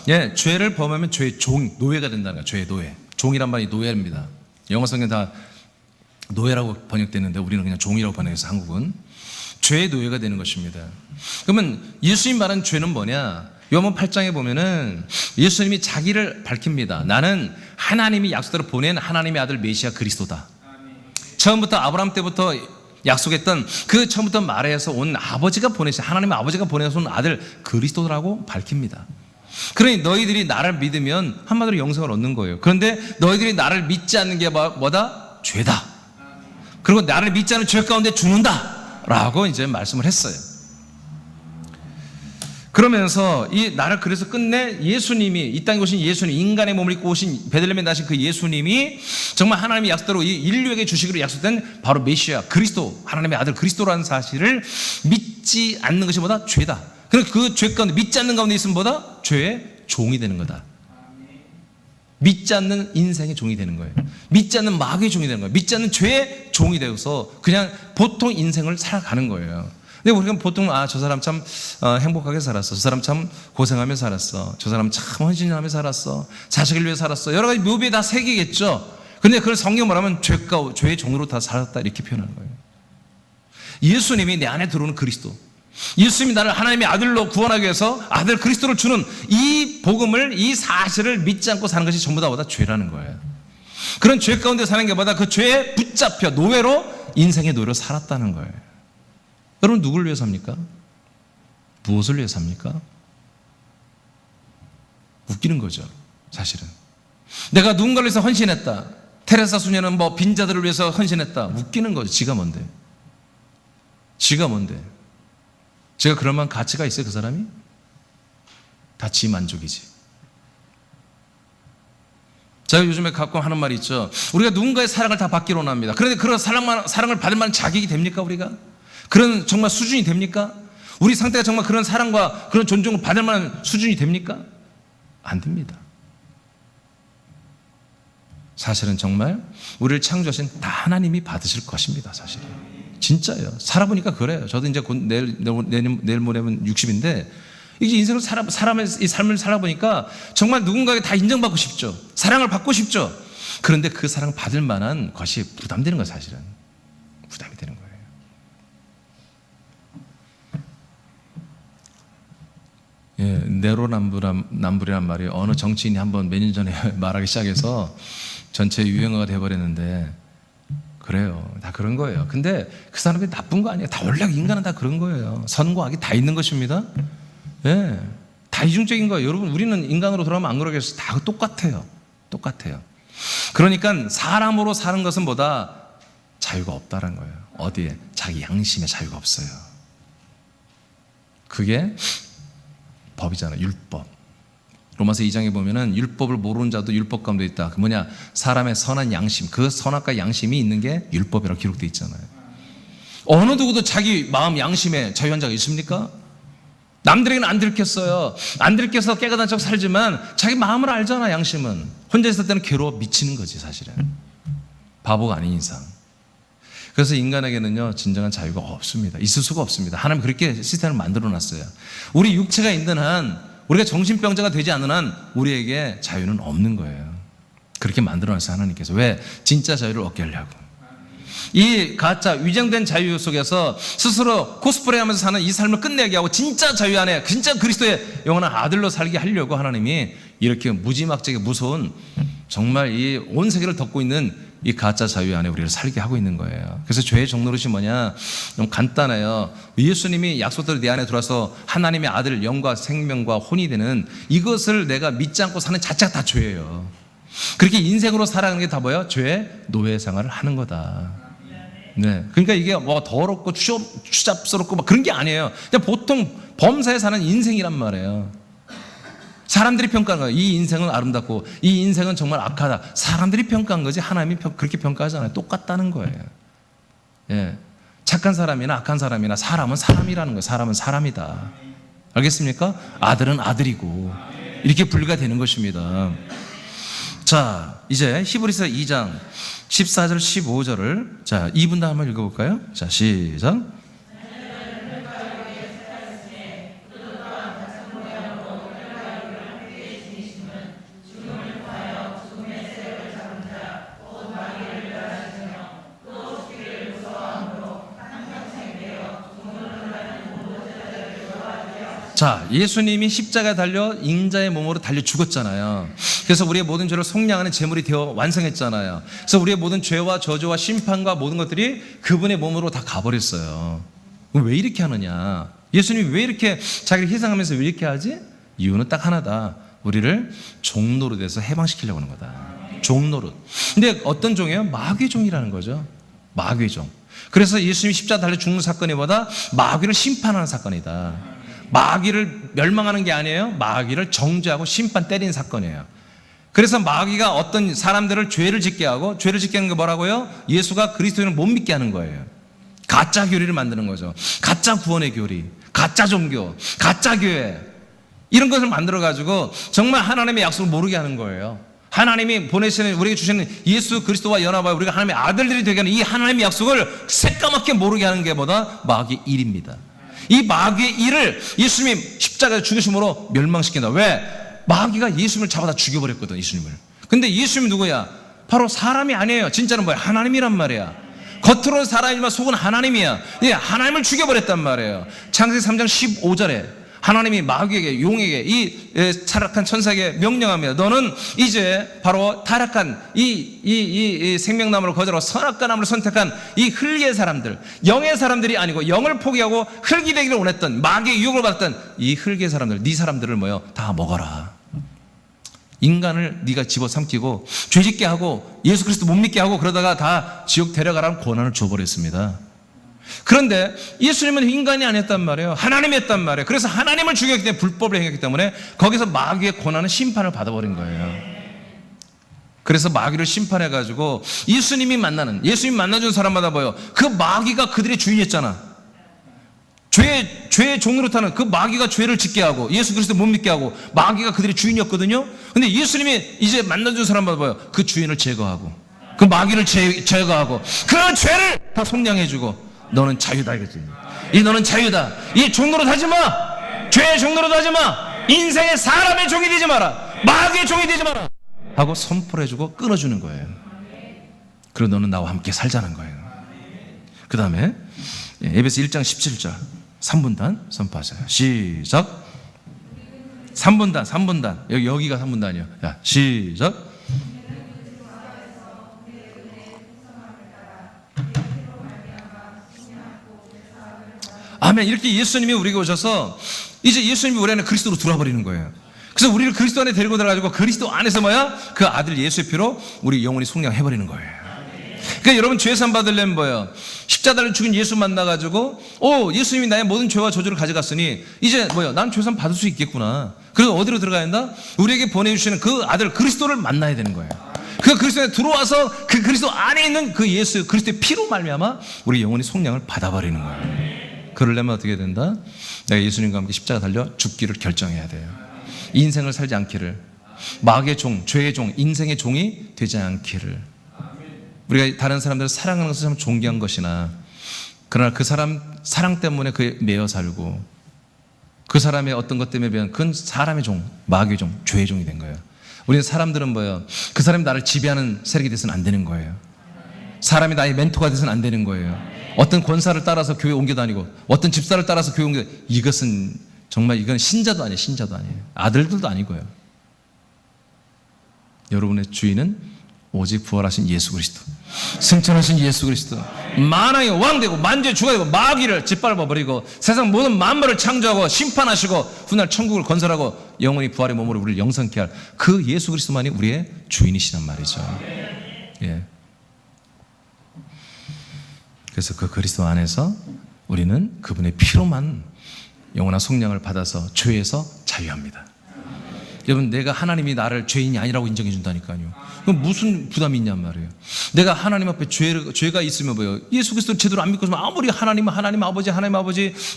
예, 죄를 범하면 죄의 종, 노예가 된다는 거예요. 죄의 노예. 종이란 말이 노예입니다. 영어 성경 다 노예라고 번역되는데 우리는 그냥 종이라고 번역해서 한국은 죄의 노예가 되는 것입니다. 그러면 예수님 말한 죄는 뭐냐? 요한복음 8장에 보면은 예수님이 자기를 밝힙니다. 나는 하나님이 약속대로 보낸 하나님의 아들 메시아 그리스도다. 처음부터 아브라함 때부터 약속했던 그 처음부터 말해서 온 아버지가 보내신, 하나님의 아버지가 보내서 온 아들 그리스도라고 밝힙니다. 그러니 너희들이 나를 믿으면 한마디로 영생을 얻는 거예요. 그런데 너희들이 나를 믿지 않는 게 뭐다? 죄다. 그리고 나를 믿지 않는 죄 가운데 죽는다 라고 이제 말씀을 했어요. 그러면서 이 나를 그래서 끝내 예수님이, 이 땅에 오신 예수님, 인간의 몸을 입고 오신 베들레헴에 나신 그 예수님이 정말 하나님의 약속대로 이 인류에게 주시기로 약속된 바로 메시아 그리스도, 하나님의 아들 그리스도라는 사실을 믿지 않는 것이 뭐다? 죄다. 그러니까 그 죄 가운데, 믿지 않는 가운데 있으면 뭐다? 죄의 종이 되는 거다. 믿지 않는 인생의 종이 되는 거예요. 믿지 않는 마귀의 종이 되는 거예요. 믿지 않는 죄의 종이 되어서 그냥 보통 인생을 살아가는 거예요. 근데 우리가 보통 저 사람 참 행복하게 살았어, 저 사람 참 고생하며 살았어, 저 사람 참 헌신하며 살았어, 자식을 위해 살았어, 여러 가지 묘비에 다 새기겠죠. 근데 그걸 성경 말하면 죄의 종으로 다 살았다 이렇게 표현하는 거예요. 예수님이 내 안에 들어오는 그리스도, 예수님이 나를 하나님의 아들로 구원하기 위해서 아들 그리스도를 주는 이 복음을, 이 사실을 믿지 않고 사는 것이 전부 다 죄라는 거예요. 그런 죄 가운데 사는 게 뭐다? 그 죄에 붙잡혀 노예로, 인생의 노예로 살았다는 거예요. 여러분, 누굴 위해 삽니까? 무엇을 위해 삽니까? 웃기는 거죠, 사실은. 내가 누군가를 위해서 헌신했다. 테레사 수녀는 뭐 빈자들을 위해서 헌신했다. 웃기는 거죠. 지가 뭔데? 지가 뭔데? 제가 그럴 만한 가치가 있어요, 그 사람이? 다 지 만족이지. 제가 요즘에 가끔 하는 말이 있죠. 우리가 누군가의 사랑을 다 받기로 합니다. 그런데 그런 사랑을 받을 만한 자격이 됩니까, 우리가? 그런 정말 수준이 됩니까? 우리 상태가 정말 그런 사랑과 그런 존중을 받을 만한 수준이 됩니까? 안 됩니다. 사실은 정말 우리를 창조하신 다 하나님이 받으실 것입니다, 사실은. 진짜예요. 살아보니까 그래요. 저도 이제 곧 내일 모레면 60인데, 이제 인생을 사람의 이 삶을 살아보니까 정말 누군가에게 다 인정받고 싶죠. 사랑을 받고 싶죠. 그런데 그 사랑을 받을 만한 것이 부담되는 거예요, 사실은. 부담이 되는 거예요. 예, 내로남불이란 말이 어느 정치인이 한번 몇 년 전에 말하기 시작해서 전체 유행어가 돼버렸는데, 그래요. 다 그런 거예요. 근데 그 사람이 나쁜 거 아니에요. 다 원래 인간은 다 그런 거예요. 선과 악이 다 있는 것입니다. 예, 다 이중적인 거예요. 여러분, 우리는 인간으로 돌아가면 안 그러겠어요. 다 똑같아요. 똑같아요. 그러니까 사람으로 사는 것은 뭐다? 자유가 없다는 거예요. 어디에? 자기 양심에 자유가 없어요. 그게 법이잖아요. 율법. 로마서 2장에 보면은 율법을 모르는 자도 율법 가운데 있다. 그 뭐냐? 사람의 선한 양심, 그 선악과 양심이 있는 게 율법이라고 기록되어 있잖아요. 어느 누구도 자기 마음 양심에 자유한 자가 있습니까? 남들에게는 안 들켰어요. 안 들켜서 깨끗한 척 살지만 자기 마음을 알잖아, 양심은. 혼자 있을 때는 괴로워 미치는 거지, 사실은. 바보가 아닌 이상. 그래서 인간에게는요, 진정한 자유가 없습니다. 있을 수가 없습니다. 하나님 그렇게 시스템을 만들어 놨어요. 우리 육체가 있는 한, 우리가 정신병자가 되지 않는 한 우리에게 자유는 없는 거예요. 그렇게 만들어 놨어요, 하나님께서. 왜? 진짜 자유를 얻게 하려고. 이 가짜 위장된 자유 속에서 스스로 코스프레 하면서 사는 이 삶을 끝내게 하고 진짜 자유 안에 진짜 그리스도의 영원한 아들로 살게 하려고 하나님이 이렇게 무지막지하게 무서운, 정말 이 온 세계를 덮고 있는 이 가짜 자유 안에 우리를 살게 하고 있는 거예요. 그래서 죄의 종노릇이 뭐냐? 좀 간단해요. 예수님이 약속대로 내 안에 들어와서 하나님의 아들 영과 생명과 혼이 되는 이것을 내가 믿지 않고 사는 자체가 다 죄예요. 그렇게 인생으로 살아가는 게 다 뭐야? 죄의 노예 생활을 하는 거다. 네. 그러니까 이게 뭐 더럽고 추잡스럽고 막 그런 게 아니에요. 그냥 보통 범사에 사는 인생이란 말이에요. 사람들이 평가하는 거예요. 이 인생은 아름답고 이 인생은 정말 악하다. 사람들이 평가한 거지 하나님이 그렇게 평가하잖아요. 똑같다는 거예요. 예. 착한 사람이나 악한 사람이나 사람은 사람이라는 거예요. 사람은 사람이다. 알겠습니까? 아들은 아들이고 이렇게 분리가 되는 것입니다. 자, 이제 히브리서 2장 14절 15절을 자 2분 다 한번 읽어볼까요? 자, 시작. 자, 예수님이 십자가에 달려 인자의 몸으로 달려 죽었잖아요. 그래서 우리의 모든 죄를 속량하는 제물이 되어 완성했잖아요. 그래서 우리의 모든 죄와 저주와 심판과 모든 것들이 그분의 몸으로 다 가버렸어요. 왜 이렇게 하느냐? 예수님이 왜 이렇게 자기를 희생하면서 왜 이렇게 하지? 이유는 딱 하나다. 우리를 종노릇에서 해방시키려고 하는 거다. 종노릇. 근데 어떤 종이에요? 마귀의 종이라는 거죠. 마귀의 종. 그래서 예수님이 십자가 달려 죽는 사건이 뭐다? 마귀를 심판하는 사건이다. 마귀를 멸망하는 게 아니에요. 마귀를 정죄하고 심판 때리는 사건이에요. 그래서 마귀가 어떤 사람들을 죄를 짓게 하고 죄를 짓게 하는 게 뭐라고요? 예수가 그리스도인을 못 믿게 하는 거예요. 가짜 교리를 만드는 거죠. 가짜 구원의 교리, 가짜 종교, 가짜 교회 이런 것을 만들어가지고 정말 하나님의 약속을 모르게 하는 거예요. 하나님이 보내시는 우리에게 주시는 예수 그리스도와 연합하여 우리가 하나님의 아들들이 되게 하는 이 하나님의 약속을 새까맣게 모르게 하는 게 뭐다? 마귀의 일입니다. 이 마귀의 일을 예수님이 십자가에 죽으심으로 멸망시킨다. 왜? 마귀가 예수님을 잡아다 죽여버렸거든. 예수님을. 근데 예수님이 누구야? 바로 사람이 아니에요. 진짜는 뭐야? 하나님이란 말이야. 겉으로는 사람이지만 속은 하나님이야. 예, 하나님을 죽여버렸단 말이에요. 창세기 3장 15절에 하나님이 마귀에게 용에게 이 타락한 천사에게 명령합니다. 너는 이제 바로 타락한 이 생명나무를 거절하고 선악과 나무를 선택한 이 흙의 사람들, 영의 사람들이 아니고 영을 포기하고 흙이 되기를 원했던 마귀의 유혹을 받았던 이 흙의 사람들, 네 사람들을 뭐요? 다 먹어라. 인간을 네가 집어삼키고 죄짓게 하고 예수 그리스도 못 믿게 하고 그러다가 다 지옥 데려가라는 권한을 줘버렸습니다. 그런데 예수님은 인간이 아니었단 말이에요. 하나님이었단 말이에요. 그래서 하나님을 죽였기 때문에 불법을 행했기 때문에 거기서 마귀의 권한은 심판을 받아버린 거예요. 그래서 마귀를 심판해가지고 예수님이 만나준 사람마다 뭐예요? 그 마귀가 그들의 주인이었잖아. 죄의 종으로 타는 그 마귀가 죄를 짓게 하고 예수 그리스도 못 믿게 하고 마귀가 그들의 주인이었거든요. 근데 예수님이 이제 만나준 사람마다 뭐예요? 그 주인을 제거하고 그 마귀를 제거하고 그 죄를 다 속량해주고 너는 자유다 이거지. 너는 자유다. 이 종노릇 하지 마. 죄의 종노릇 하지 마. 인생의 사람의 종이 되지 마라. 마귀의 종이 되지 마라. 하고 선포를 해주고 끊어주는 거예요. 그리고 너는 나와 함께 살자는 거예요. 그 다음에 에베소 1장 17절 3분단 선포하세요. 시작. 3분단. 여기가 3분단이요. 야, 시작. 아멘. 이렇게 예수님이 우리에게 오셔서 이제 예수님이 우리 안에 그리스도로 들어와 버리는 거예요. 그래서 우리를 그리스도 안에 데리고 들어가지고 그리스도 안에서 뭐야? 그 아들 예수의 피로 우리 영혼이 속량해 버리는 거예요. 그러니까 여러분 죄 산 받으려면 뭐예요? 십자가를 죽인 예수 만나가지고 예수님이 나의 모든 죄와 저주를 가져갔으니 이제 뭐예요? 난 죄 산 받을 수 있겠구나. 그래서 어디로 들어가야 한다? 우리에게 보내주시는 그 아들 그리스도를 만나야 되는 거예요. 그 그리스도에 들어와서 그 그리스도 안에 있는 그 예수 그리스도의 피로 말미암아 우리 영혼이 속량을 받아버리는 거예요. 그러려면 어떻게 된다? 내가 예수님과 함께 십자가 달려 죽기를 결정해야 돼요. 인생을 살지 않기를, 마귀의 종, 죄의 종, 인생의 종이 되지 않기를. 우리가 다른 사람들을 사랑하는 것은 참 존귀한 것이나 그러나 그 사람 사랑 때문에 그에 매여 살고 그 사람의 어떤 것 때문에 배운 그건 사람의 종, 마귀의 종, 죄의 종이 된 거예요. 우리는 사람들은 뭐예요? 그 사람이 나를 지배하는 세력이 돼서는 안 되는 거예요. 사람이 나의 멘토가 돼서는 안 되는 거예요. 어떤 권사를 따라서 교회 옮겨 다니고 어떤 집사를 따라서 교회 옮겨 다니고 이것은 정말 이건 신자도 아니에요. 아들들도 아니고요. 여러분의 주인은 오직 부활하신 예수 그리스도, 승천하신 예수 그리스도, 만왕의 왕되고 만주의 주가 되고 마귀를 짓밟아버리고 세상 모든 만물을 창조하고 심판하시고 훗날 천국을 건설하고 영원히 부활의 몸으로 우리를 영성케 할 그 예수 그리스도만이 우리의 주인이시란 말이죠. 예. 그래서 그 그리스도 안에서 우리는 그분의 피로만 영원한 속량을 받아서 죄에서 자유합니다. 여러분, 내가 하나님이 나를 죄인이 아니라고 인정해 준다니까요. 그럼 무슨 부담이 있냔 말이에요. 내가 하나님 앞에 죄가 있으면 뭐예요? 예수 그리스도를 제대로 안 믿고서 아무리 하나님 아버지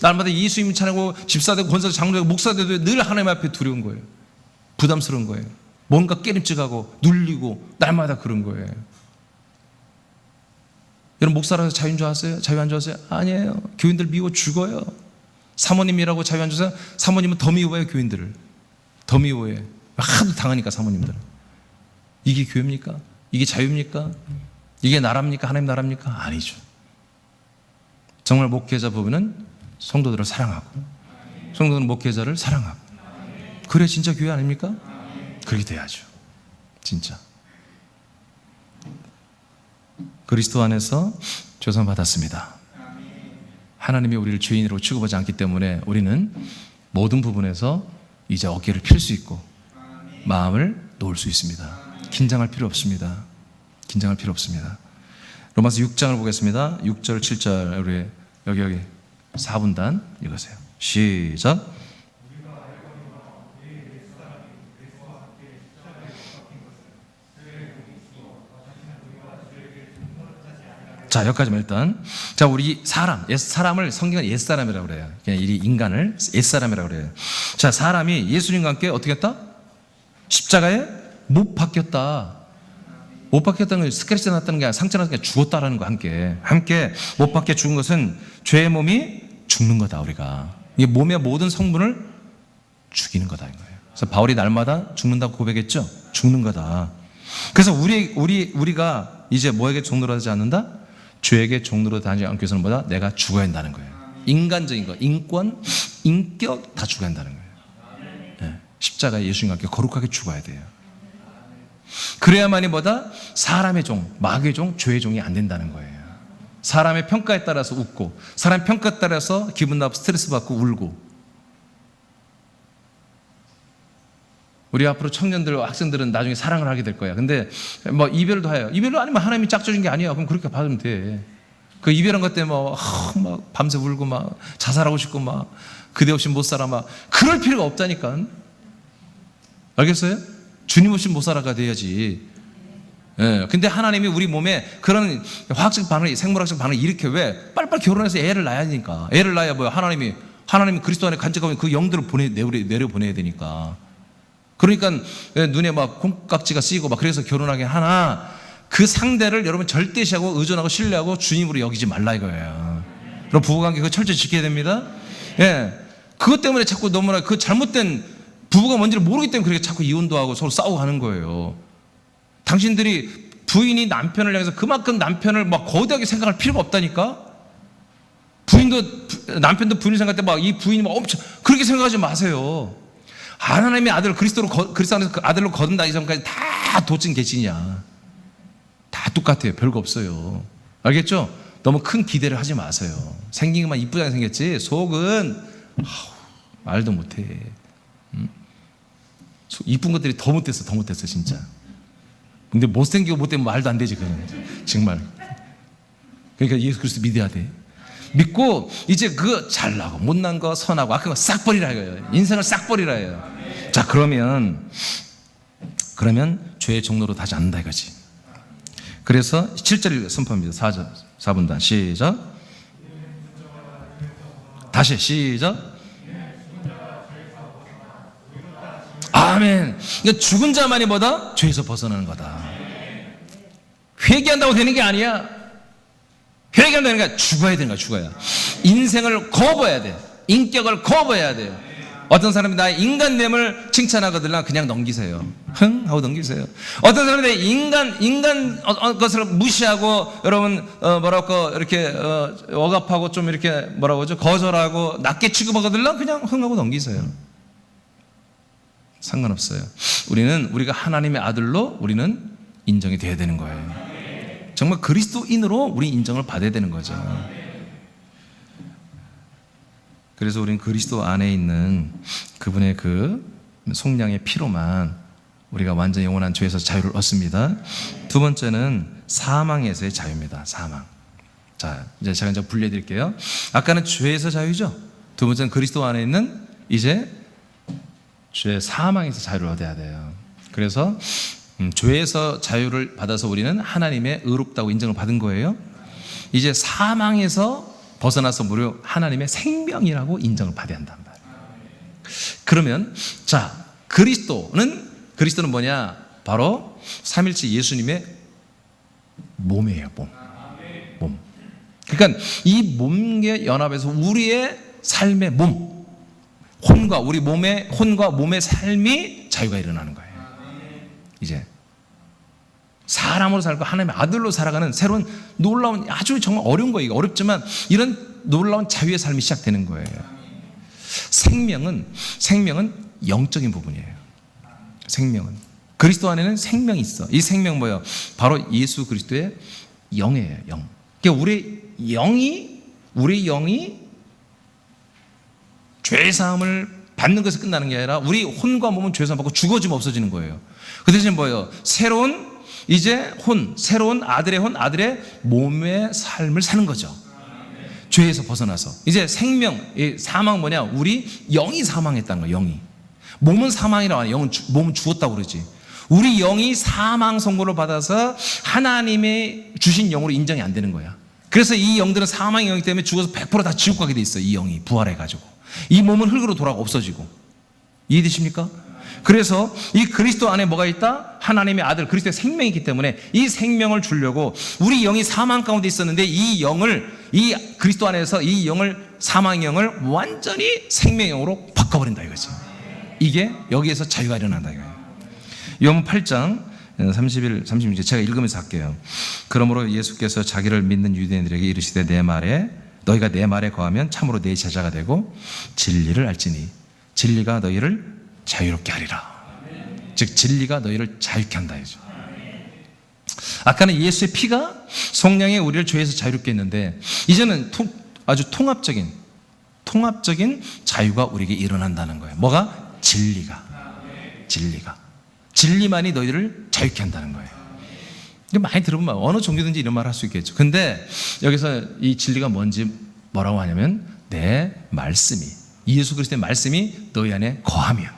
날마다 예수님 찬양하고 집사되고 권사되고 장로되고 목사되도 늘 하나님 앞에 두려운 거예요. 부담스러운 거예요. 뭔가 깨림직하고 눌리고 날마다 그런 거예요. 여러분, 목사라서 자유인 줄 아세요? 자유 안 좋아하세요? 아니에요. 교인들 미워 죽어요. 사모님이라고 자유 안 좋아하세요? 사모님은 더 미워해요. 교인들을 더 미워해. 하도 당하니까 사모님들은. 이게 교회입니까? 이게 자유입니까? 이게 나라입니까? 하나님 나라입니까? 아니죠. 정말 목회자 부부는 성도들을 사랑하고 성도는 목회자를 사랑하고 그래 진짜 교회 아닙니까? 그렇게 돼야죠. 진짜 그리스도 안에서 조선받았습니다. 하나님이 우리를 죄인으로 취급하지 않기 때문에 우리는 모든 부분에서 이제 어깨를 필 수 있고 마음을 놓을 수 있습니다. 긴장할 필요 없습니다. 긴장할 필요 없습니다. 로마서 6장을 보겠습니다. 6절 7절 우리 여기 4분단 읽으세요. 시작. 자, 여기까지만 일단. 자, 우리 사람을 성경은 옛사람이라고 그래요. 그냥 이 인간을 옛사람이라고 그래요. 자, 사람이 예수님과 함께 어떻게 했다? 십자가에 못 박혔다. 못 박혔다는 건 스크래치 났다는 게 아니라 상처 났다는 게 죽었다라는 거 함께 못 박혀 죽은 것은 죄의 몸이 죽는 거다, 우리가. 이게 몸의 모든 성분을 죽이는 거다, 이거예요. 그래서 바울이 날마다 죽는다고 고백했죠? 죽는 거다. 그래서 우리가 이제 뭐에게 종로로 하지 않는다? 죄에게 종로로 다니지 않기 위해서는 뭐다? 내가 죽어야 한다는 거예요. 인간적인 거, 인권, 인격 다 죽어야 한다는 거예요. 네. 십자가에 예수님과 함께 거룩하게 죽어야 돼요. 그래야만이 뭐다? 사람의 종, 마귀의 종, 죄의 종이 안 된다는 거예요. 사람의 평가에 따라서 웃고 사람의 평가에 따라서 기분 나쁘고 스트레스 받고 울고. 우리 앞으로 청년들, 학생들은 나중에 사랑을 하게 될 거야. 근데 뭐 이별도 해요. 이별도 아니면 하나님이 짝져준 게 아니야. 그럼 그렇게 받으면 돼. 그 이별한 것 때문에 막 밤새 울고 막 자살하고 싶고 막 그대 없이 못 살아 막 그럴 필요가 없다니까. 알겠어요? 주님 없이 못 살아가 돼야지. 예. 근데 하나님이 우리 몸에 그런 화학적 반응을, 생물학적 반응을 일으켜 왜? 빨리빨리 결혼해서 애를 낳아야 되니까. 애를 낳아야 뭐야? 하나님이 그리스도 안에 간직하면 그 영들을 내려 보내야 되니까. 그러니까 눈에 막 콩깍지가 쓰이고 막 그래서 결혼하게 하나 그 상대를 여러분 절대시하고 의존하고 신뢰하고 주님으로 여기지 말라 이거예요. 그럼 부부관계 그거 철저히 지켜야 됩니다. 예, 그것 때문에 자꾸 너무나 그 잘못된 부부가 뭔지를 모르기 때문에 그렇게 자꾸 이혼도 하고 서로 싸우고 하는 거예요. 당신들이 부인이 남편을 향해서 그만큼 남편을 막 거대하게 생각할 필요가 없다니까. 남편도 부인 생각할 때 막 이 부인이 막 엄청 그렇게 생각하지 마세요. 하나님의 아들을 그리스도 안에서 그 아들로 거둔다 이전까지 다 도찐 개찐이야. 다 똑같아요. 별거 없어요. 알겠죠? 너무 큰 기대를 하지 마세요. 생긴 것만 이쁘게 생겼지 속은 말도 못해. 이쁜 것들이 더 못됐어 진짜. 근데 못생기고 못되면 말도 안 되지 그냥. 정말. 그러니까 예수 그리스도 믿어야 돼. 믿고 이제 그 잘나고 못난 거 선하고 악한 거 싹 버리라 이거예요. 인생을 싹 버리라 해요. 자, 그러면 죄의 종로로 다시 않는다 이거지. 그래서 7절 선포합니다. 4분단 시작. 다시 시작. 아멘. 그러니까 죽은 자만이 뭐다? 죄에서 벗어나는 거다. 회개한다고 되는 게 아니야. 회개한다는 게 죽어야 되는 거야. 죽어야. 인생을 거부해야 돼. 인격을 거부해야 돼요. 어떤 사람이 나의 인간됨을 칭찬하거든요. 그냥 넘기세요. 흥 하고 넘기세요. 어떤 사람이 내 인간 것을 무시하고 여러분 뭐랄까 이렇게 억압하고 좀 이렇게 뭐라고 하죠? 거절하고 낮게 취급하거든요. 그냥 흥 하고 넘기세요. 상관없어요. 우리가 하나님의 아들로 우리는 인정이 돼야 되는 거예요. 정말 그리스도인으로 우리 인정을 받아야 되는 거죠. 그래서 우리는 그리스도 안에 있는 그분의 그 속량의 피로만 우리가 완전 영원한 죄에서 자유를 얻습니다. 두 번째는 사망에서의 자유입니다. 사망. 자, 이제 제가 분리해 드릴게요. 아까는 죄에서 자유죠. 두 번째는 그리스도 안에 있는 이제 죄 사망에서 자유를 얻어야 돼요. 그래서 죄에서 자유를 받아서 우리는 하나님의 의롭다고 인정을 받은 거예요. 이제 사망에서 벗어나서 무려 하나님의 생명이라고 인정을 받아야 한단 말이에요. 그러면 자, 그리스도는 뭐냐? 바로 삼일째 예수님의 몸이에요. 몸. 그러니까 이 몸의 연합에서 우리의 삶의 몸, 혼과 몸의 삶이 자유가 일어나는 거예요. 이제 사람으로 살고 하나님의 아들로 살아가는 새로운 놀라운, 아주 정말 어려운 거예요. 어렵지만 이런 놀라운 자유의 삶이 시작되는 거예요. 생명은 영적인 부분이에요. 생명은 그리스도 안에는 생명이 있어. 이 생명 뭐예요? 바로 예수 그리스도의 영이에요. 영. 그러니까 우리 영이 죄 사함을 받는 것에서 끝나는 게 아니라 우리 혼과 몸은 죄 사함 받고 죽어지면 없어지는 거예요. 그 대신 뭐예요? 새로운 아들의 아들의 몸의 삶을 사는 거죠. 죄에서 벗어나서 이제 사망 뭐냐? 우리 영이 사망했다는 거예요. 영이. 몸은 사망이라고 하냐? 몸은 죽었다고 그러지. 우리 영이 사망 선고를 받아서 하나님의 주신 영으로 인정이 안 되는 거야. 그래서 이 영들은 사망의 영이기 때문에 죽어서 100% 다 지옥 가게 돼 있어요. 이 영이 부활해가지고 이 몸은 흙으로 돌아가 없어지고. 이해되십니까? 그래서 이 그리스도 안에 뭐가 있다? 하나님의 아들 그리스도의 생명이 있기 때문에 이 생명을 주려고 우리 영이 사망 가운데 있었는데 이 그리스도 안에서 이 영을, 사망의 영을 완전히 생명의 영으로 바꿔버린다 이거지. 이게 여기에서 자유가 일어난다 이거예요. 요한 8장 31, 36절 제가 읽으면서 할게요. 그러므로 예수께서 자기를 믿는 유대인들에게 이르시되 너희가 내 말에 거하면 참으로 내 제자가 되고 진리를 알지니 진리가 너희를 자유롭게 하리라. 즉 진리가 너희를 자유케 한다 이죠. 아까는 예수의 피가 성령의 우리를 죄에서 자유롭게 했는데 이제는 아주 통합적인 자유가 우리에게 일어난다는 거예요. 뭐가? 진리만이 너희를 자유케 한다는 거예요. 많이 들어보면 어느 종교든지 이런 말을 할 수 있겠죠. 근데 여기서 이 진리가 뭔지 뭐라고 하냐면 내 말씀이, 예수 그리스도의 말씀이 너희 안에 거하면,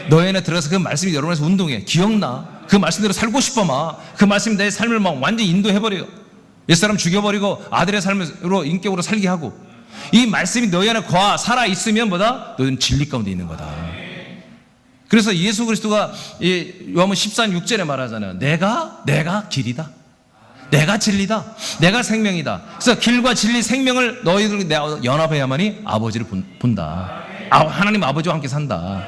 너희 안에 들어가서 그 말씀이 여러분에서 운동해. 기억나. 그 말씀대로 살고 싶어 막. 그 말씀이 내 삶을 막 완전히 인도해버려요. 옛사람 죽여버리고 아들의 삶으로 인격으로 살게 하고, 이 말씀이 너희 안에 살아있으면 뭐다? 너희는 진리 가운데 있는 거다. 그래서 예수 그리스도가 요한복음 14장 6절에 말하잖아요. 내가 길이다. 내가 진리다. 내가 생명이다. 그래서 길과 진리, 생명을 너희들 연합해야만이 아버지를 본다. 하나님 아버지와 함께 산다.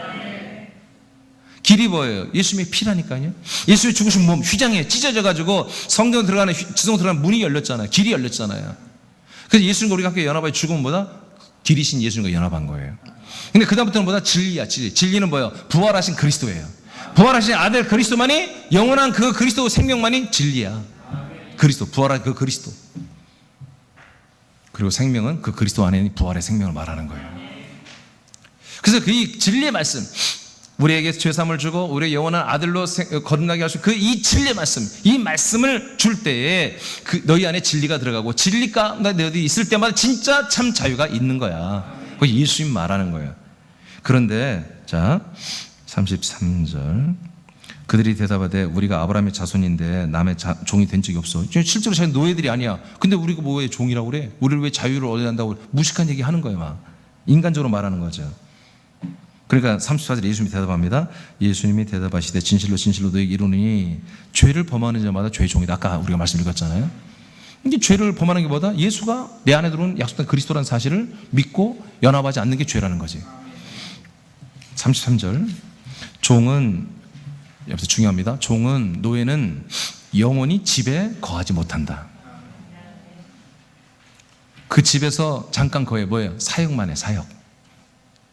길이 뭐예요? 예수님의 피라니까요. 예수의 죽으신 몸, 휘장에 찢어져가지고 성전 들어가는 문이 열렸잖아요. 길이 열렸잖아요. 그래서 예수님과 우리가 함께 연합하여 죽으면 뭐다? 길이신 예수님과 연합한 거예요. 근데 그다음부터는 뭐다? 진리야. 진리는 뭐예요? 부활하신 그리스도예요. 부활하신 아들 그리스도만이, 영원한 그 그리스도 생명만이 진리야. 그리스도, 부활한 그 그리스도. 그리고 생명은 그 그리스도 안에 있는 부활의 생명을 말하는 거예요. 그래서 그 진리의 말씀, 우리에게 죄사함을 주고 우리의 영원한 아들로 거듭나게 하시고 그 이 진리의 말씀, 이 말씀을 줄 때에 너희 안에 진리가 들어가고 진리 가운데 너희들이 있을 때마다 진짜 참 자유가 있는 거야. 그거 예수님 말하는 거예요. 그런데 자 33절, 그들이 대답하되 우리가 아브라함의 자손인데 남의 종이 된 적이 없어. 실제로 자기 노예들이 아니야. 근데 우리가 뭐 왜 종이라고 그래? 우리를 왜 자유를 얻어야 한다고 무식한 얘기 하는 거예요. 막 인간적으로 말하는 거죠. 그러니까 34절에 예수님이 대답합니다. 예수님이 대답하시되 진실로 너희에게 이르노니 죄를 범하는 자마다 죄의 종이다. 아까 우리가 말씀 읽었잖아요. 이게 죄를 범하는 게 뭐다? 예수가 내 안에 들어온 약속된 그리스도라는 사실을 믿고 연합하지 않는 게 죄라는 거지. 33절, 종은, 여기서 중요합니다. 노예는 영원히 집에 거하지 못한다. 그 집에서 잠깐 거해 뭐예요? 사역만 해, 사역.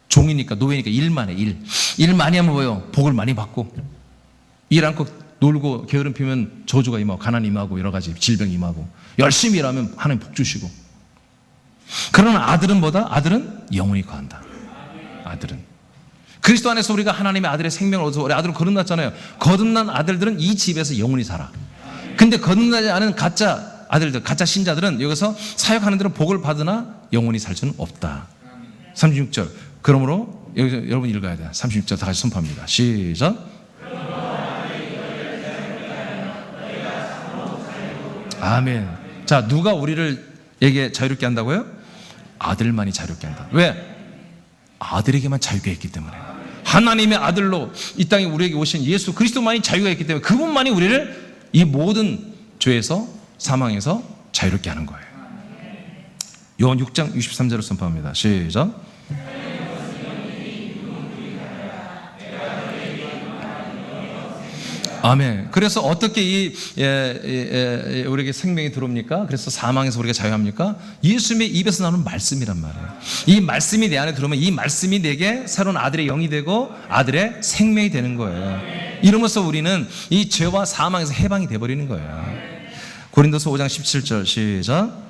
종이니까, 노예니까 일만 해, 일 많이 하면 뭐예요? 복을 많이 받고, 일 않고 놀고 게으름 피면 저주가 임하고 가난이 임하고 여러 가지 질병이 임하고 열심히 일하면 하나님 복 주시고. 그러나 아들은 뭐다? 아들은 영원히 거한다. 아들은 그리스도 안에서 우리가 하나님의 아들의 생명을 얻어서 우리 아들은 거듭났잖아요. 거듭난 아들들은 이 집에서 영원히 살아. 근데 거듭나지 않은 가짜 아들들, 가짜 신자들은 여기서 사역하는 대로 복을 받으나 영원히 살 수는 없다. 36절. 그러므로 여기서 여러분 읽어야 돼요. 36절 다 같이 선포합니다. 시작. 아멘. 자, 누가 우리에게 자유롭게 한다고요? 아들만이 자유롭게 한다. 왜? 아들에게만 자유가 있기 때문에. 하나님의 아들로 이 땅에 우리에게 오신 예수 그리스도만이 자유가 있기 때문에 그분만이 우리를 이 모든 죄에서 사망에서 자유롭게 하는 거예요. 요한 6장 63절을 선포합니다. 시작. 아멘. 그래서 어떻게 우리에게 생명이 들어옵니까? 그래서 사망에서 우리가 자유합니까? 예수님의 입에서 나오는 말씀이란 말이에요. 이 말씀이 내 안에 들어오면 이 말씀이 내게 새로운 아들의 영이 되고 아들의 생명이 되는 거예요. 이러면서 우리는 이 죄와 사망에서 해방이 돼버리는 거예요. 고린도서 5장 17절 시작.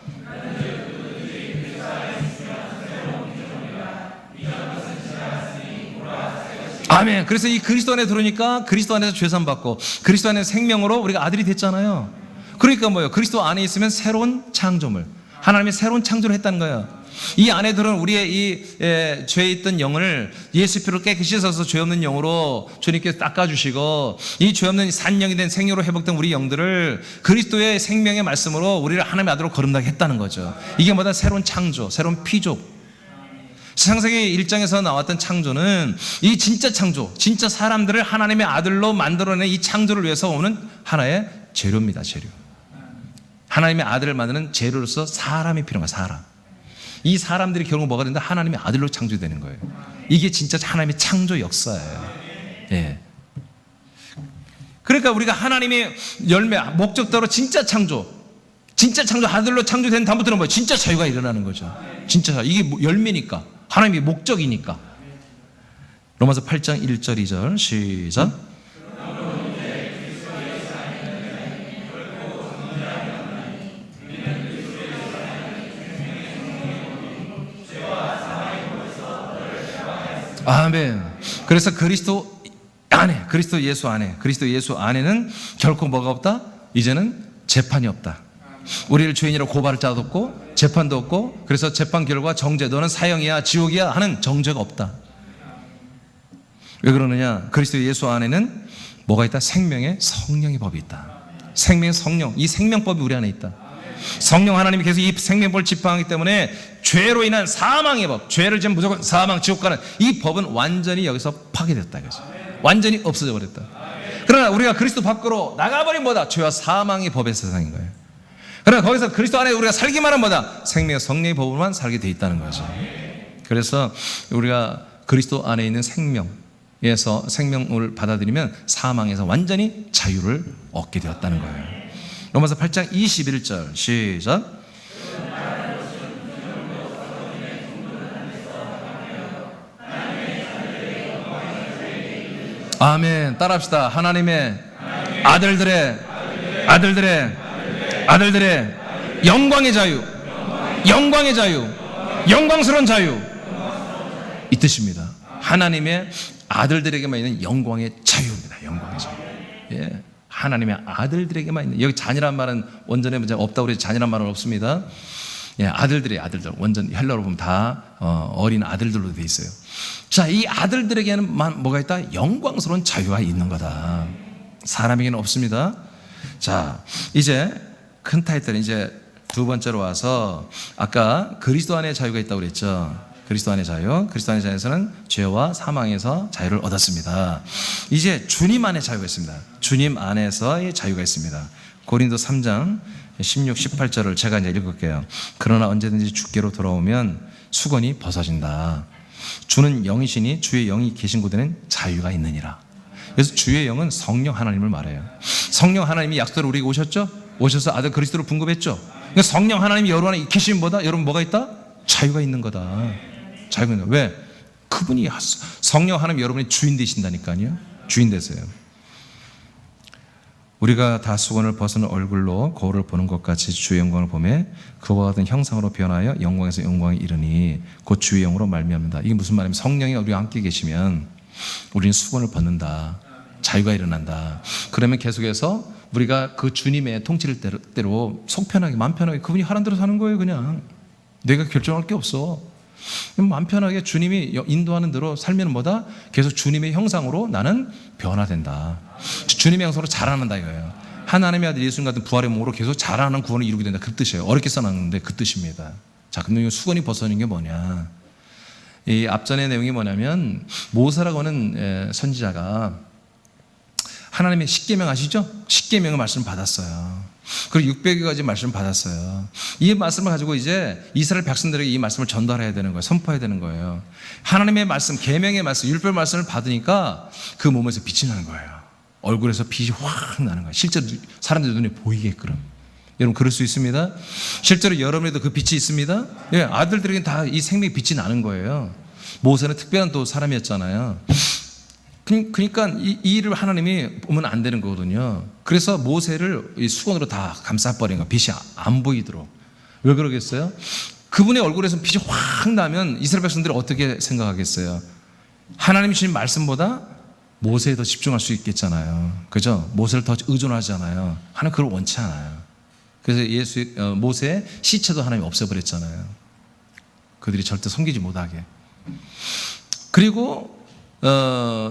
아멘. 그래서 이 그리스도 안에 들어오니까 그리스도 안에서 죄산 받고 그리스도 안에 생명으로 우리가 아들이 됐잖아요. 그러니까 뭐예요? 그리스도 안에 있으면 새로운 창조물, 하나님이 새로운 창조를 했다는 거예요. 이 안에 들어온 우리의 이 죄에 있던 영을 예수 피로 깨끗이 씻어서 죄 없는 영으로 주님께서 닦아주시고 이 죄 없는 산 영이 된 생명으로 회복된 우리 영들을 그리스도의 생명의 말씀으로 우리를 하나님의 아들로 거듭나게 했다는 거죠. 이게 뭐다? 새로운 창조, 새로운 피조. 창세기 1장에서 나왔던 창조는 이 진짜 창조, 진짜 사람들을 하나님의 아들로 만들어낸 이 창조를 위해서 오는 하나의 재료입니다. 재료. 하나님의 아들을 만드는 재료로서 사람이 필요한 거예요. 사람. 이 사람들이 결국 뭐가 된다? 하나님의 아들로 창조되는 거예요. 이게 진짜 하나님의 창조 역사예요. 예. 그러니까 우리가 하나님의 열매, 목적대로 진짜 창조 아들로 창조된 다음부터는 뭐예요? 진짜 자유가 일어나는 거죠. 진짜 자유. 이게 열매니까. 하나님의 목적이니까. 로마서 8장 1절 2절 시작. 아멘. 그래서 그리스도 안에, 그리스도 예수 안에는 결코 뭐가 없다? 이제는 재판이 없다. 우리를 죄인이라고 고발할 자도 없고 재판도 없고, 그래서 재판 결과 정죄, 너는 사형이야 지옥이야 하는 정죄가 없다. 왜 그러느냐? 그리스도 예수 안에는 뭐가 있다? 생명의 성령의 법이 있다. 생명의 성령, 이 생명법이 우리 안에 있다. 성령 하나님이 계속 이 생명법을 집행하기 때문에 죄로 인한 사망의 법, 죄를 지면 무조건 사망, 지옥 가는 이 법은 완전히 여기서 파괴됐다. 그래서 완전히 없어져 버렸다. 그러나 우리가 그리스도 밖으로 나가버린 뭐다? 죄와 사망의 법의 세상인 거예요. 그러나 거기서 그리스도 안에 우리가 살기만 하면 뭐다? 생명의 성령의 법으로만 살게 돼 있다는 거죠. 그래서 우리가 그리스도 안에 있는 생명에서 생명을 받아들이면 사망에서 완전히 자유를 얻게 되었다는 거예요. 로마서 8장 21절 시작. 아멘. 따라합시다. 하나님의 아들들의 영광의 자유, 영광스러운 자유, 이 뜻입니다. 하나님의 아들들에게만 있는 영광의 자유입니다. 영광의 자유. 예. 하나님의 아들들에게만 있는, 여기 잔이란 말은 원전에 없다고 그래서 잔이란 말은 없습니다. 예, 아들들. 원전 헬라로 보면 다 어린 아들들로 돼 있어요. 자, 이 아들들에게는 뭐가 있다? 영광스러운 자유가 있는 거다. 사람에게는 없습니다. 자, 이제 큰 타이틀, 이제 두 번째로 와서 아까 그리스도 안에 자유가 있다고 그랬죠. 그리스도 안의 자유. 그리스도 안의 자유에서는 죄와 사망에서 자유를 얻었습니다. 이제 주님 안에 자유가 있습니다. 주님 안에서의 자유가 있습니다. 고린도 3장 16, 18절을 제가 이제 읽을게요. 그러나 언제든지 주께로 돌아오면 수건이 벗어진다. 주는 영이시니 주의 영이 계신 곳에는 자유가 있느니라. 그래서 주의 영은 성령 하나님을 말해요. 성령 하나님이 약속으로 우리에게 오셨죠? 오셔서 아들 그리스도를 분급했죠. 그러니까 성령 하나님이 여러분 안에 계신 보다 여러분 뭐가 있다? 자유가 있는 거다. 자유가 있는 거다. 왜? 그분이 성령 하나님 여러분의 주인 되신다니까요. 주인 되세요. 우리가 다 수건을 벗은 얼굴로 거울을 보는 것 같이 주의 영광을 보매 그와 같은 형상으로 변하여 영광에서 영광에 이르니 곧 주의 영으로 말미암는다. 이게 무슨 말이냐면 성령이 우리와 함께 계시면 우리는 수건을 벗는다. 자유가 일어난다. 그러면 계속해서 우리가 그 주님의 통치를 대로 속편하게 마음 편하게 그분이 하라는 대로 사는 거예요. 그냥 내가 결정할 게 없어. 마음 편하게 주님이 인도하는 대로 살면 뭐다? 계속 주님의 형상으로 나는 변화된다. 주님의 형상으로 자라난다 이거예요. 하나님의 아들 예수님 같은 부활의 몸으로 계속 자라는 구원을 이루게 된다. 그 뜻이에요. 어렵게 써놨는데 그 뜻입니다. 자, 근데 이 수건이 벗어지는 게 뭐냐? 이 앞전의 내용이 뭐냐면 모세라고 하는 선지자가 하나님의 십계명 아시죠? 십계명의 말씀을 받았어요. 그리고 600여 가지 말씀을 받았어요. 이 말씀을 가지고 이제 이스라엘 백성들에게 이 말씀을 전달해야 되는 거예요. 선포해야 되는 거예요. 하나님의 말씀, 계명의 말씀, 율법 말씀을 받으니까 그 몸에서 빛이 나는 거예요. 얼굴에서 빛이 확 나는 거예요. 실제로 사람들 눈에 보이게끔. 여러분 그럴 수 있습니다. 실제로 여러분에도 그 빛이 있습니다. 예, 아들들에게는 다 이 생명의 빛이 나는 거예요. 모세는 특별한 또 사람이었잖아요. 그러니까 이 일을 하나님이 보면 안 되는 거거든요. 그래서 모세를 이 수건으로 다 감싸버린 거예요. 빛이 안 보이도록. 왜 그러겠어요? 그분의 얼굴에서 빛이 확 나면 이스라엘 백성들이 어떻게 생각하겠어요? 하나님이 주신 말씀보다 모세에 더 집중할 수 있겠잖아요. 그죠? 모세를 더 의존하잖아요. 하나님 그걸 원치 않아요. 그래서 모세의 시체도 하나님이 없애버렸잖아요. 그들이 절대 섬기지 못하게. 그리고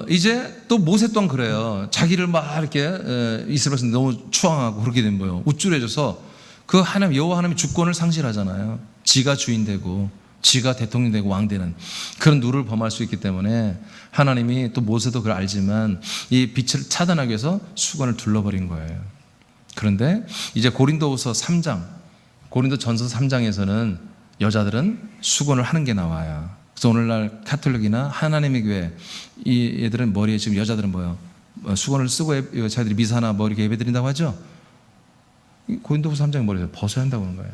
이제 또 모세 또한 그래요. 자기를 막 이렇게 이스라엘에서 너무 추앙하고 그렇게 된 거예요. 우쭐해져서 그 하나님 여호와 하나님의 주권을 상실하잖아요. 지가 주인 되고 지가 대통령 되고 왕 되는 그런 누를 범할 수 있기 때문에 하나님이 또 모세도 그걸 알지만 이 빛을 차단하기 위해서 수건을 둘러버린 거예요. 그런데 이제 고린도전서 3장에서는 여자들은 수건을 하는 게 나와요. 그래서 오늘날 카톨릭이나 하나님의 교회 이 애들은 머리에 지금 여자들은 뭐예요? 수건을 쓰고 자기들이 미사나 뭐 이렇게 예배드린다고 하죠. 고린도후서 3장에 머리에 벗어야 한다고 하는 거예요.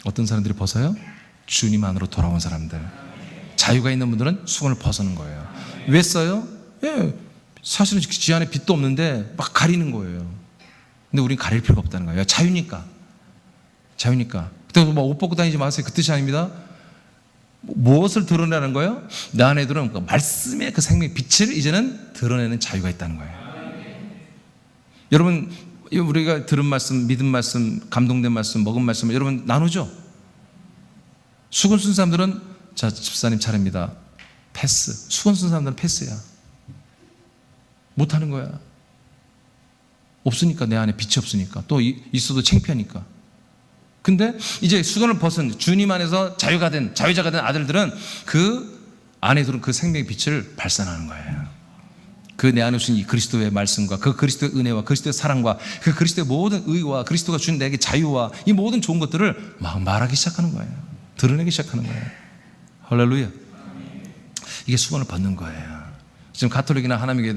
어떤 사람들이 벗어요? 주님 안으로 돌아온 사람들. 자유가 있는 분들은 수건을 벗는 거예요. 왜 써요? 예, 사실은 지 안에 빛도 없는데 막 가리는 거예요. 근데 우리는 가릴 필요가 없다는 거예요. 자유니까. 그때 옷 벗고 다니지 마세요. 그 뜻이 아닙니다. 무엇을 드러내는 거예요? 내 안에 들은 말씀의 그 생명의 빛을 이제는 드러내는 자유가 있다는 거예요. 여러분 우리가 들은 말씀, 믿은 말씀, 감동된 말씀, 먹은 말씀 여러분 나누죠? 수건 쓴 사람들은 자 집사님 차례입니다. 패스. 수건 쓴 사람들은 패스야. 못하는 거야. 없으니까 내 안에 빛이 없으니까 또 있어도 창피하니까. 근데 이제 수건을 벗은 주님 안에서 자유자가 된 아들들은 그 안에 들은 그 생명의 빛을 발산하는 거예요. 그 내 안에 주신 이 그리스도의 말씀과 그 그리스도의 은혜와 그리스도의 사랑과 그 그리스도의 모든 의와 그리스도가 준 내게 자유와 이 모든 좋은 것들을 막 말하기 시작하는 거예요. 드러내기 시작하는 거예요. 할렐루야. 이게 수건을 벗는 거예요. 지금 가톨릭이나 하나님의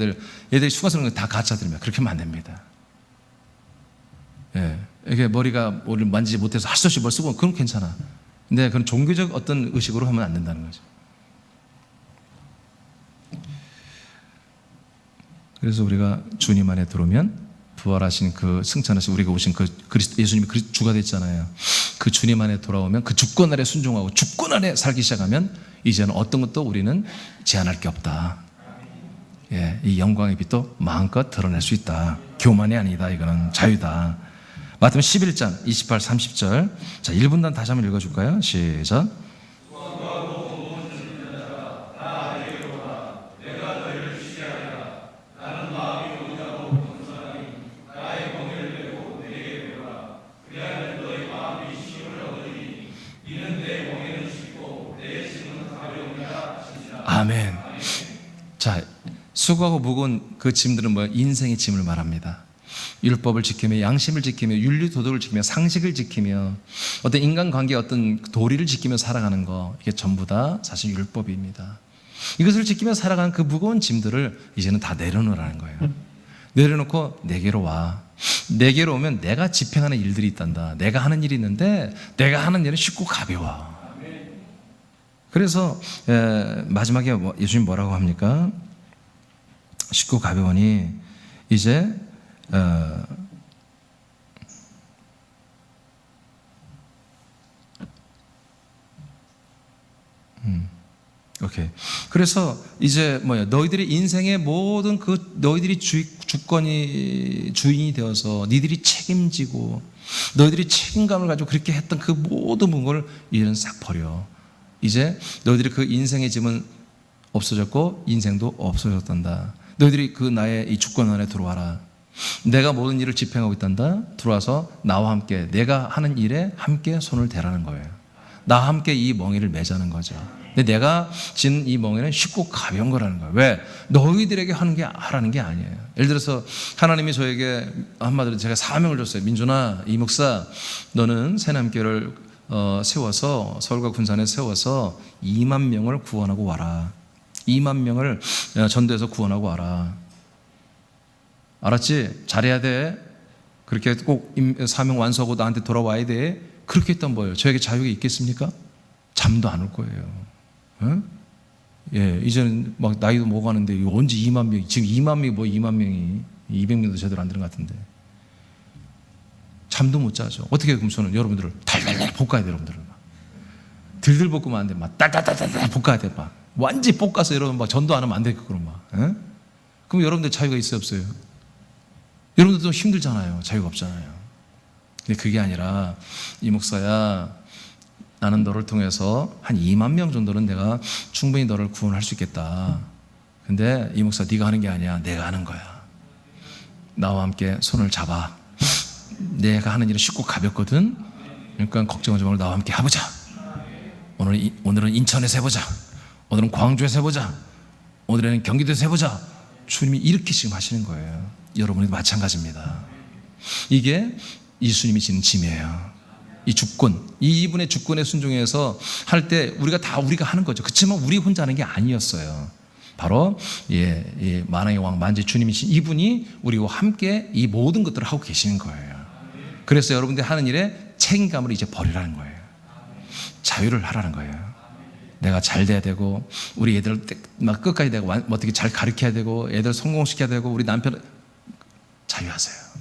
애들이 수건 쓰는 거 다 가짜들입니다. 그렇게 하면 안 됩니다. 예. 이게 머리가 머리를 만지지 못해서 할 수 없이 뭘 쓰고 그건 괜찮아. 근데 그건 종교적 어떤 의식으로 하면 안 된다는 거죠. 그래서 우리가 주님 안에 들어오면 부활하신 그 승천하신 우리가 오신 그 그리스도 예수님이 주가 됐잖아요. 그 주님 안에 돌아오면 그 주권 아래 순종하고 주권 안에 살기 시작하면 이제는 어떤 것도 우리는 제한할 게 없다. 예, 이 영광의 빛도 마음껏 드러낼 수 있다. 교만이 아니다. 이거는 자유다. 마태복음 11장 28, 30절. 자, 1분단 다시 한번 읽어줄까요? 시작. 아멘. 자, 수고하고 무거운 그 짐들은 뭐야? 인생의 짐을 말합니다. 율법을 지키며 양심을 지키며 윤리 도덕을 지키며 상식을 지키며 어떤 인간관계 어떤 도리를 지키며 살아가는 거 이게 전부 다 사실 율법입니다. 이것을 지키며 살아가는 그 무거운 짐들을 이제는 다 내려놓으라는 거예요. 내려놓고 내게로 와. 내게로 오면 내가 집행하는 일들이 있단다. 내가 하는 일이 있는데 내가 하는 일은 쉽고 가벼워. 그래서 마지막에 예수님 뭐라고 합니까? 쉽고 가벼우니 이제 오케이. 그래서 이제 너희들이 인생의 모든 너희들이 주인이 되어서 니들이 책임지고 너희들이 책임감을 가지고 그렇게 했던 그 모든 걸 이제는 싹 버려. 이제 너희들이 그 인생의 짐은 없어졌고 인생도 없어졌단다. 너희들이 그 나의 이 주권 안에 들어와라. 내가 모든 일을 집행하고 있단다. 들어와서 나와 함께 내가 하는 일에 함께 손을 대라는 거예요. 나와 함께 이 멍에를 매자는 거죠. 근데 내가 진 이 멍에는 쉽고 가벼운 거라는 거예요. 왜? 너희들에게 하라는 게 아니에요. 예를 들어서 하나님이 저에게 한마디로 제가 사명을 줬어요. 민준아, 이 목사 너는 새남교를 세워서 서울과 군산에 세워서 2만 명을 구원하고 와라. 2만 명을 전도해서 구원하고 와라. 알았지? 잘해야 돼. 그렇게 꼭 사명 완수하고 나한테 돌아와야 돼. 그렇게 했던 거예요. 저에게 자유가 있겠습니까? 잠도 안 올 거예요. 응? 예, 이제는 막 나이도 먹어가는데 언제 2만 명이, 지금 2만 명이 2만 명이 200명도 제대로 안 되는 것 같은데 잠도 못 자죠. 어떻게 그럼 저는 여러분들을 달달달 볶아야 돼. 여러분들을 막 들들 볶으면 안 돼. 막 달달달달 볶아야 돼. 막 완전히 볶아서 여러분 막 전도 안 하면 안 돼. 그럼 막. 예? 그럼 여러분들 자유가 있어요, 없어요? 여러분들도 힘들잖아요. 자유가 없잖아요. 근데 그게 아니라 이 목사야, 나는 너를 통해서 한 2만 명 정도는 내가 충분히 너를 구원할 수 있겠다. 근데 이 목사 네가 하는 게 아니야. 내가 하는 거야. 나와 함께 손을 잡아. 내가 하는 일은 쉽고 가볍거든. 그러니까 걱정하지 말고 나와 함께 해보자. 오늘은 인천에서 해보자. 오늘은 광주에서 해보자. 오늘은 경기도에서 해보자. 주님이 이렇게 지금 하시는 거예요. 여러분도 마찬가지입니다. 이게 예수님이 지는 짐이에요. 이 주권, 이분의 주권에 순종해서 할 때 우리가 하는 거죠. 그렇지만 우리 혼자 하는 게 아니었어요. 바로 만왕의 왕 만지 주님이신 이분이 우리와 함께 이 모든 것들을 하고 계시는 거예요. 그래서 여러분들이 하는 일에 책임감을 이제 버리라는 거예요. 자유를 하라는 거예요. 내가 잘 돼야 되고 우리 애들 막 끝까지 내가 어떻게 잘 가르쳐야 되고 애들 성공시켜야 되고 우리 남편 자유하세요.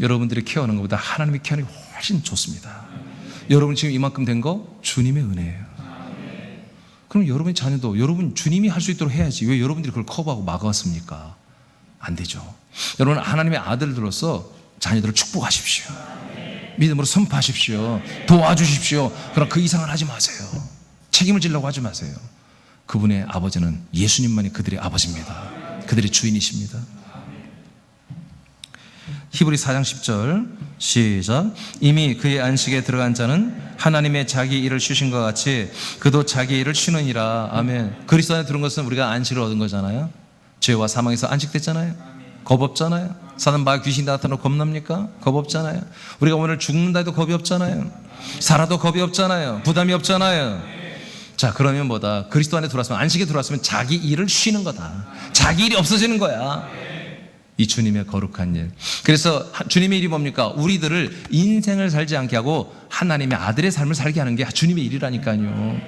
여러분들이 케어하는 것보다 하나님이 케어하는 게 훨씬 좋습니다. 여러분 지금 이만큼 된 거 주님의 은혜예요. 그럼 여러분의 자녀도 여러분 주님이 할 수 있도록 해야지. 왜 여러분들이 그걸 커버하고 막았습니까? 안 되죠. 여러분 하나님의 아들들로서 자녀들을 축복하십시오. 믿음으로 선포하십시오. 도와주십시오. 그러나 그 이상을 하지 마세요. 책임을 지려고 하지 마세요. 그분의 아버지는 예수님만이 그들의 아버지입니다. 그들의 주인이십니다. 히브리 4장 10절 시작. 이미 그의 안식에 들어간 자는 하나님의 자기 일을 쉬신 것 같이 그도 자기 일을 쉬느니라. 아멘. 그리스도 안에 들은 것은 우리가 안식을 얻은 거잖아요. 죄와 사망에서 안식됐잖아요. 겁 없잖아요. 사단 마귀 귀신 나타나도 겁납니까? 겁 없잖아요. 우리가 오늘 죽는다 해도 겁이 없잖아요. 살아도 겁이 없잖아요. 부담이 없잖아요. 자, 그러면 뭐다? 그리스도 안에 들어왔으면, 안식에 들어왔으면 자기 일을 쉬는 거다. 자기 일이 없어지는 거야. 이 주님의 거룩한 일. 그래서 주님의 일이 뭡니까? 우리들을 인생을 살지 않게 하고 하나님의 아들의 삶을 살게 하는 게 주님의 일이라니까요.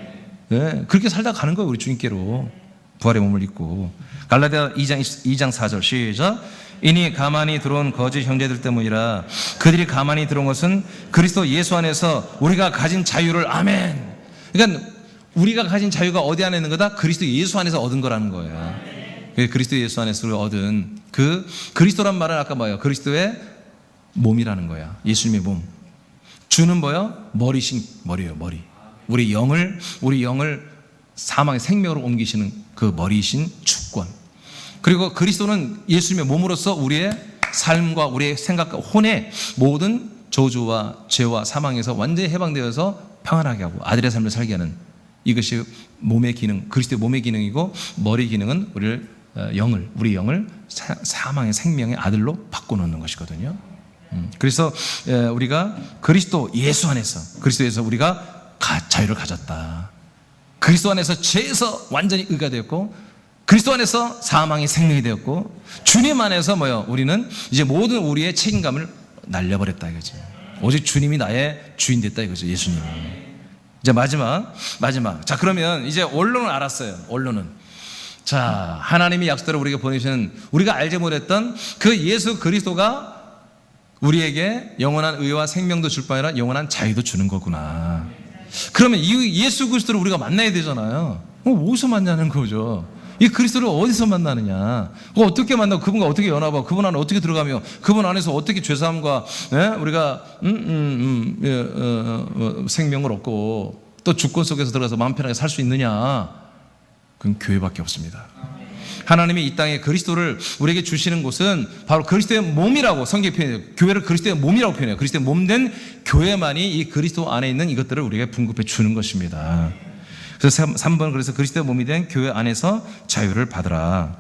네, 그렇게 살다 가는 거예요. 우리 주님께로 부활의 몸을 입고. 갈라디아 2장 4절 시작. 이니 가만히 들어온 거짓 형제들 때문이라. 그들이 가만히 들어온 것은 그리스도 예수 안에서 우리가 가진 자유를. 아멘. 그러니까 우리가 가진 자유가 어디 안에 있는 거다? 그리스도 예수 안에서 얻은 거라는 거예요. 그리스도 예수 안에서 얻은 그 그리스도란 말은 아까 뭐예요? 그리스도의 몸이라는 거야. 예수님의 몸. 주는 뭐예요? 머리예요. 머리. 우리 영을 사망의 생명으로 옮기시는 그 머리이신 주권. 그리고 그리스도는 예수님의 몸으로서 우리의 삶과 우리의 생각과 혼의 모든 저주와 죄와 사망에서 완전히 해방되어서 평안하게 하고 아들의 삶을 살게 하는, 이것이 몸의 기능, 그리스도의 몸의 기능이고, 머리 기능은 우리 영을 사망의 생명의 아들로 바꿔놓는 것이거든요. 그래서 우리가 그리스도 예수 안에서 우리가 자유를 가졌다. 그리스도 안에서 죄에서 완전히 의가 되었고, 그리스도 안에서 사망이 생명이 되었고, 주님 안에서 우리는 이제 모든 우리의 책임감을 날려버렸다 이거지. 오직 주님이 나의 주인 됐다 이거죠. 예수님이. 이제 마지막. 자, 그러면 이제 원론을 알았어요. 원론은 자, 하나님이 약속대로 우리에게 보내주시는, 우리가 알지 못했던 그 예수 그리스도가 우리에게 영원한 의와 생명도 줄 뿐 아니라 영원한 자유도 주는 거구나. 그러면 이 예수 그리스도를 우리가 만나야 되잖아요. 어디서 만나는 거죠? 이 그리스도를 어디서 만나느냐? 어떻게 만나고 그분과 어떻게 연합하고 그분 안에 어떻게 들어가며 그분 안에서 어떻게 죄사함과 우리가 생명을 얻고 또 주권 속에서 들어가서 마음 편하게 살 수 있느냐? 그건 교회밖에 없습니다. 하나님이 이 땅에 그리스도를 우리에게 주시는 곳은 바로 그리스도의 몸이라고 성경이 표현해요. 교회를 그리스도의 몸이라고 표현해요. 그리스도의 몸된 교회만이 이 그리스도 안에 있는 이것들을 우리에게 분급해 주는 것입니다. 그래서 3번, 그래서 그리스도의 몸이 된 교회 안에서 자유를 받으라.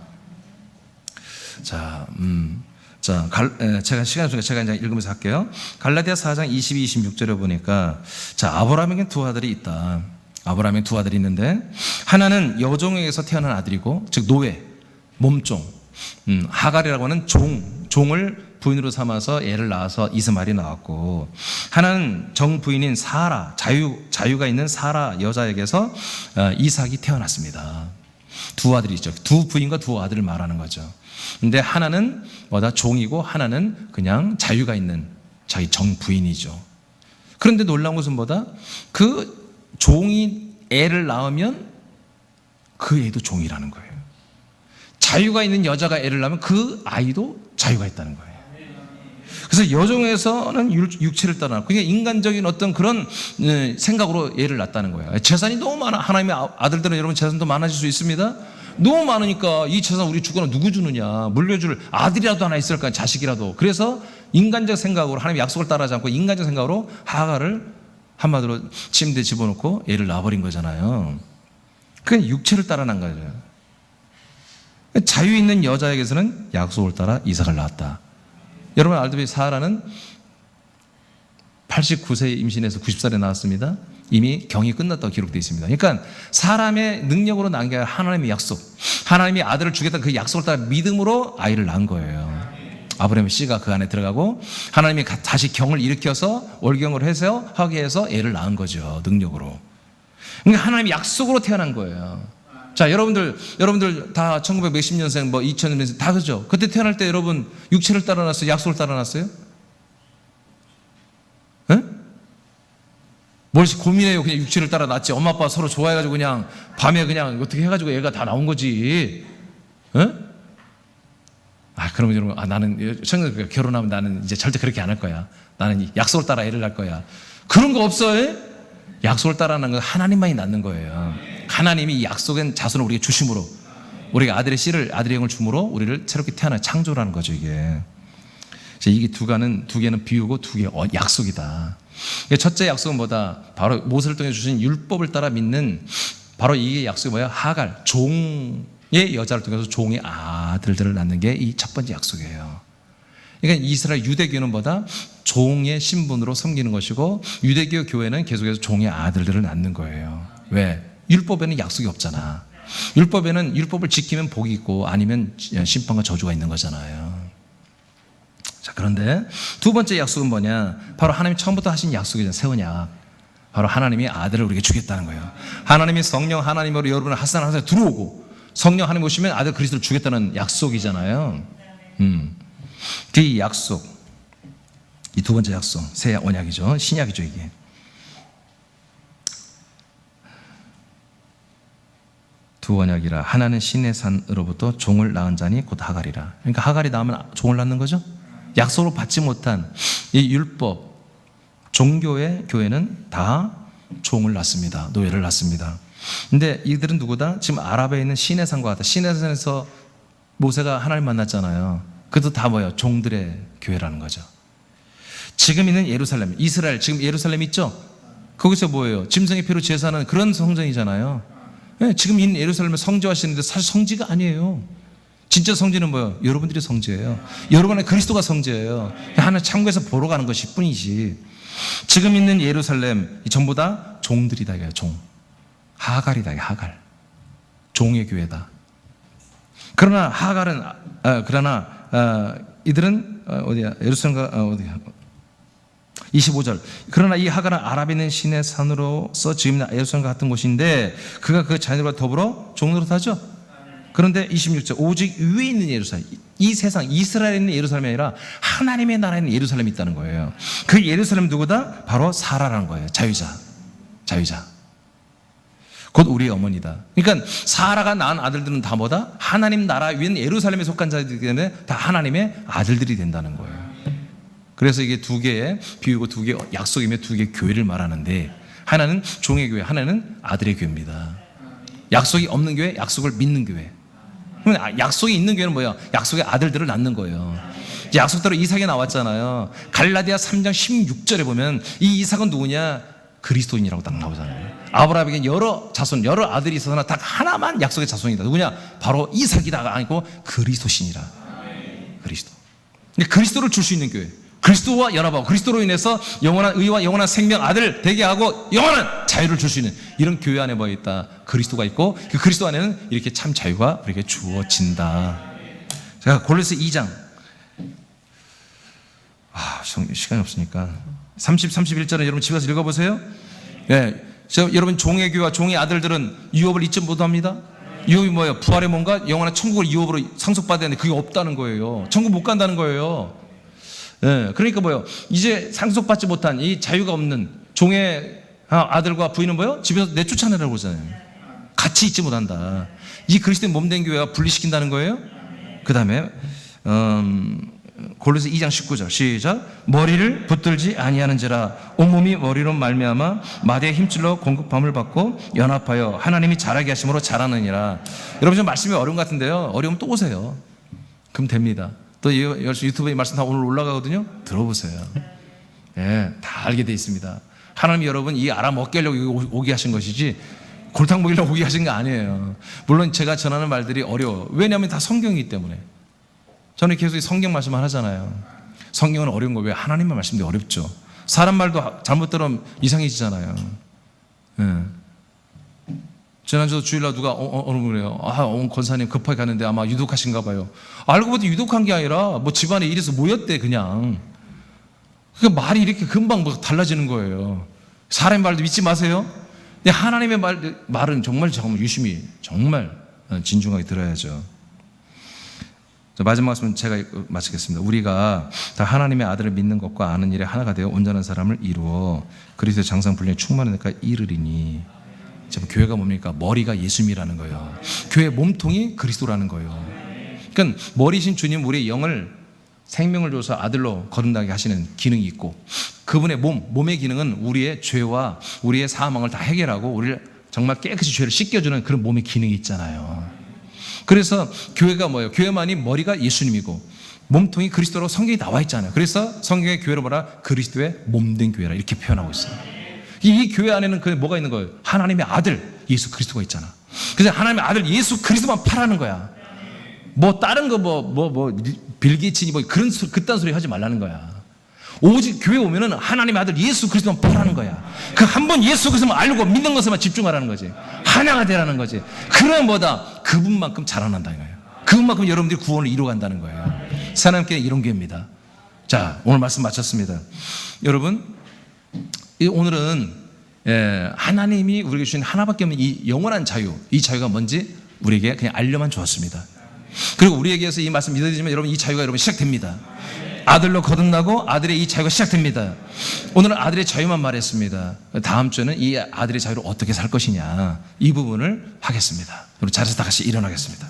제가 시간 속에 제가 이제 읽으면서 할게요. 갈라디아 4장 22, 26절에 보니까, 자, 아브라함에게 두 아들이 있다. 아브라함에 두 아들이 있는데, 하나는 여종에게서 태어난 아들이고, 즉 노예, 몸종, 하갈이라고 하는 종을 부인으로 삼아서 애를 낳아서 이스마엘이 나왔고, 하나는 정부인인 사라, 자유가 있는 사라 여자에게서 이삭이 태어났습니다. 두 아들이죠. 두 부인과 두 아들을 말하는 거죠. 근데 하나는 종이고 하나는 그냥 자유가 있는 자기 정부인이죠. 그런데 놀라운 것은 그 종이 애를 낳으면 그 애도 종이라는 거예요. 자유가 있는 여자가 애를 낳으면 그 아이도 자유가 있다는 거예요. 그래서 여종에서는 육체를 떠나고 그냥 인간적인 어떤 그런 생각으로 애를 낳았다는 거예요. 재산이 너무 많아. 하나님의 아들들은 여러분 재산도 많아질 수 있습니다. 너무 많으니까 이 재산 우리 주거나 누구 주느냐, 물려줄 아들이라도 하나 있을까, 자식이라도. 그래서 인간적 생각으로, 하나님의 약속을 따르지 않고 인간적 생각으로 하갈을 한마디로 침대에 집어넣고 애를 낳아버린 거잖아요. 그냥 육체를 따라 난 거예요. 자유 있는 여자에게서는 약속을 따라 이삭을 낳았다. 여러분 알다시피 사라는 89세에 임신해서 90살에 나왔습니다. 이미 경이 끝났다고 기록되어 있습니다. 그러니까 사람의 능력으로 낳은 게 아니라 하나님의 약속, 하나님이 아들을 주겠다는 그 약속을 따라 믿음으로 아이를 낳은 거예요. 아브라함의 씨가 그 안에 들어가고 하나님이 다시 경을 일으켜서 월경을 해서 하게 해서 애를 낳은 거죠. 능력으로. 그러니까 하나님의 약속으로 태어난 거예요. 자, 여러분들 다 1900 년생, 2000년생 다 그죠? 그때 태어날 때 여러분 육체를 따라 났어요? 약속을 따라 났어요? 에? 뭘 고민해요? 그냥 육체를 따라 났지. 엄마 아빠 서로 좋아해가지고 그냥 밤에 그냥 어떻게 해가지고 애가 다 나온 거지. 에? 그러면 여러분, 나는 청년 결혼하면 나는 이제 절대 그렇게 안 할 거야. 나는 약속을 따라 애를 낳을 거야. 그런 거 없어요? 약속을 따라하는 건 하나님만이 낳는 거예요. 하나님이 이 약속의 자손을 우리에게 주심으로, 우리가 아들의 씨를, 아들의 영을 주므로 우리를 새롭게 태어나 창조라는 거죠, 이게. 이게 두 개는 비유고 두 개 약속이다. 첫째 약속은 뭐다? 바로 모세를 통해 주신 율법을 따라 믿는, 바로 이게 약속이 뭐야? 하갈, 종의 여자를 통해서 종의 아들들을 낳는 게 이 첫 번째 약속이에요. 그러니까 이스라엘 유대교는 뭐다? 종의 신분으로 섬기는 것이고, 유대교 교회는 계속해서 종의 아들들을 낳는 거예요. 왜? 율법에는 약속이 없잖아. 율법에는 율법을 지키면 복이 있고 아니면 심판과 저주가 있는 거잖아요. 자, 그런데 두 번째 약속은 뭐냐? 바로 하나님이 처음부터 하신 약속이잖아요. 새 언약. 바로 하나님이 아들을 우리에게 주겠다는 거예요. 하나님이 성령 하나님으로 여러분을 하나님에 들어오고 성령 하나님 오시면 아들 그리스도를 주겠다는 약속이잖아요. 그 약속, 이 두 번째 약속, 새 언약이죠. 신약이죠, 이게. 두 언약이라 하나는 신의 산으로부터 종을 낳은 자니 곧 하갈이라. 그러니까 하갈이 낳으면 종을 낳는 거죠. 약속을 받지 못한 이 율법 종교의 교회는 다 종을 낳습니다. 노예를 낳습니다. 근데 이들은 누구다? 지금 아랍에 있는 신의 산과 같다. 신의 산에서 모세가 하나님 만났잖아요. 그것도 다 뭐예요? 종들의 교회라는 거죠. 지금 있는 예루살렘, 이스라엘, 지금 예루살렘 있죠? 거기서 뭐예요? 짐승의 피로 제사하는 그런 성전이잖아요. 네, 지금 있는 예루살렘을 성지화하시는데 사실 성지가 아니에요. 진짜 성지는 뭐예요? 여러분들이 성지예요. 여러분의 그리스도가 성지예요. 하나 창고에서 보러 가는 것이 뿐이지. 지금 있는 예루살렘 전부 다 종들이다, 이거예요. 종. 하갈이다, 하갈. 종의 교회다. 그러나 하갈은 이들은 어디야? 예루살렘과 어디야? 25절. 그러나 이 하갈은 아랍에 있는 신의 산으로서 지금 예루살렘과 같은 곳인데 그가 그 자녀들과 더불어 종노릇하죠. 그런데 26절, 오직 위에 있는 예루살렘, 이 세상 이스라엘에 있는 예루살렘이 아니라 하나님의 나라에 있는 예루살렘이 있다는 거예요. 그 예루살렘 누구다? 바로 사라라는 거예요. 자유자. 곧 우리의 어머니다. 그러니까 사라가 낳은 아들들은 다 뭐다? 하나님 나라 위에 있는 예루살렘에 속한 자들이기 때문에 다 하나님의 아들들이 된다는 거예요. 그래서 이게 두 개의 비유고 두 개의 약속이며 두 개의 교회를 말하는데, 하나는 종의 교회, 하나는 아들의 교회입니다. 약속이 없는 교회, 약속을 믿는 교회. 그러면 약속이 있는 교회는 뭐야? 약속의 아들들을 낳는 거예요. 약속대로 이삭이 나왔잖아요. 갈라디아 3장 16절에 보면 이 이삭은 누구냐? 그리스도인이라고 딱 나오잖아요. 아브라함에게 여러 자손, 여러 아들이 있어서나 딱 하나만 약속의 자손이다. 누구냐? 바로 이삭이다가 아니고 그리스도신이라. 그리스도. 근데 그리스도를 줄 수 있는 교회, 그리스도와 연합하고 그리스도로 인해서 영원한 의와 영원한 생명, 아들 되게 하고 영원한 자유를 줄 수 있는 이런 교회 안에 뭐 있다? 그리스도가 있고, 그 그리스도 안에는 이렇게 참 자유가 우리에게 주어진다. 제가 골로새 2장, 시간이 없으니까 30, 31절은 여러분 집에 가서 읽어보세요. 예, 여러분 종의 교회와 종의 아들들은 유업을 잊지 못합니다. 유업이 뭐예요? 부활의 몸과 영원한 천국을 유업으로 상속받아야 하는데 그게 없다는 거예요. 천국 못 간다는 거예요. 예, 그러니까 뭐예요? 이제 상속받지 못한 이 자유가 없는 종의 아들과 부인은 뭐예요? 집에서 내쫓아내라고 그러잖아요. 같이 있지 못한다. 이 그리스도의 몸된 교회가 분리시킨다는 거예요. 그 다음에 골로새 2장 19절 시작. 머리를 붙들지 아니하는지라 온몸이 머리로 말미암아 마대의 힘줄로 공급함을 받고 연합하여 하나님이 자라게 하심으로 자라느니라. 여러분 좀 말씀이 어려운 것 같은데요. 어려우면 또 오세요. 그럼 됩니다. 또 유튜브에 말씀 다 오늘 올라가거든요. 들어보세요. 예, 다 알게 돼 있습니다. 하나님이 여러분 이 알아먹게 하려고 오게 하신 것이지 골탕 먹이려고 오게 하신 거 아니에요. 물론 제가 전하는 말들이 어려워. 왜냐하면 다 성경이기 때문에. 저는 계속 성경 말씀을 하잖아요. 성경은 어려운 거 왜? 하나님의 말씀이 어렵죠. 사람 말도 잘못 들으면 이상해지잖아요. 예. 지난주 주일날 누가 그래요. 권사님 급하게 가는데 아마 유독하신가 봐요. 알고 보니 유독한 게 아니라 뭐 집안에 일해서 모였대 그냥. 그 말이 이렇게 금방 뭐 달라지는 거예요. 사람의 말도 믿지 마세요. 근데 하나님의 말은 정말 유심히 정말 진중하게 들어야죠. 마지막 말씀은 제가 마치겠습니다. 우리가 다 하나님의 아들을 믿는 것과 아는 일에 하나가 되어 온전한 사람을 이루어 그리스도의 장성 분량에 충만한 데까지 이르리니. 교회가 뭡니까? 머리가 예수님이라는 거예요. 교회 몸통이 그리스도라는 거예요. 그러니까 머리신 주님 우리의 영을 생명을 줘서 아들로 거듭나게 하시는 기능이 있고, 그분의 몸의 기능은 우리의 죄와 우리의 사망을 다 해결하고 우리를 정말 깨끗이 죄를 씻겨주는 그런 몸의 기능이 있잖아요. 그래서 교회가 뭐예요? 교회만이 머리가 예수님이고 몸통이 그리스도로 성경이 나와 있잖아요. 그래서 성경의 교회를 뭐라? 그리스도의 몸된 교회라 이렇게 표현하고 있어요. 이 교회 안에는 뭐가 있는 거예요? 하나님의 아들 예수 그리스도가 있잖아. 그래서 하나님의 아들 예수 그리스도만 파라는 거야. 뭐 다른 거 빌 게이츠니 그딴 소리 하지 말라는 거야. 오직 교회 오면은 하나님의 아들 예수 그리스도만 파라는 거야. 그 한 번 예수 그리스도만 알고 믿는 것에만 집중하라는 거지. 하나가 되라는 거지. 그럼 뭐다? 그분만큼 자라난다는 거예요. 그분만큼 여러분들이 구원을 이루어간다는 거예요. 하나님께 이런 교회입니다. 자, 오늘 말씀 마쳤습니다. 여러분, 오늘은 하나님이 우리에게 주신 하나밖에 없는 이 영원한 자유, 이 자유가 뭔지 우리에게 그냥 알려만 주었습니다. 그리고 우리에게서 이 말씀 믿어지면 여러분 이 자유가 여러분 시작됩니다. 아들로 거듭나고 아들의 이 자유가 시작됩니다. 오늘은 아들의 자유만 말했습니다. 다음 주에는 이 아들의 자유로 어떻게 살 것이냐 이 부분을 하겠습니다. 우리 자리에서 다 같이 일어나겠습니다.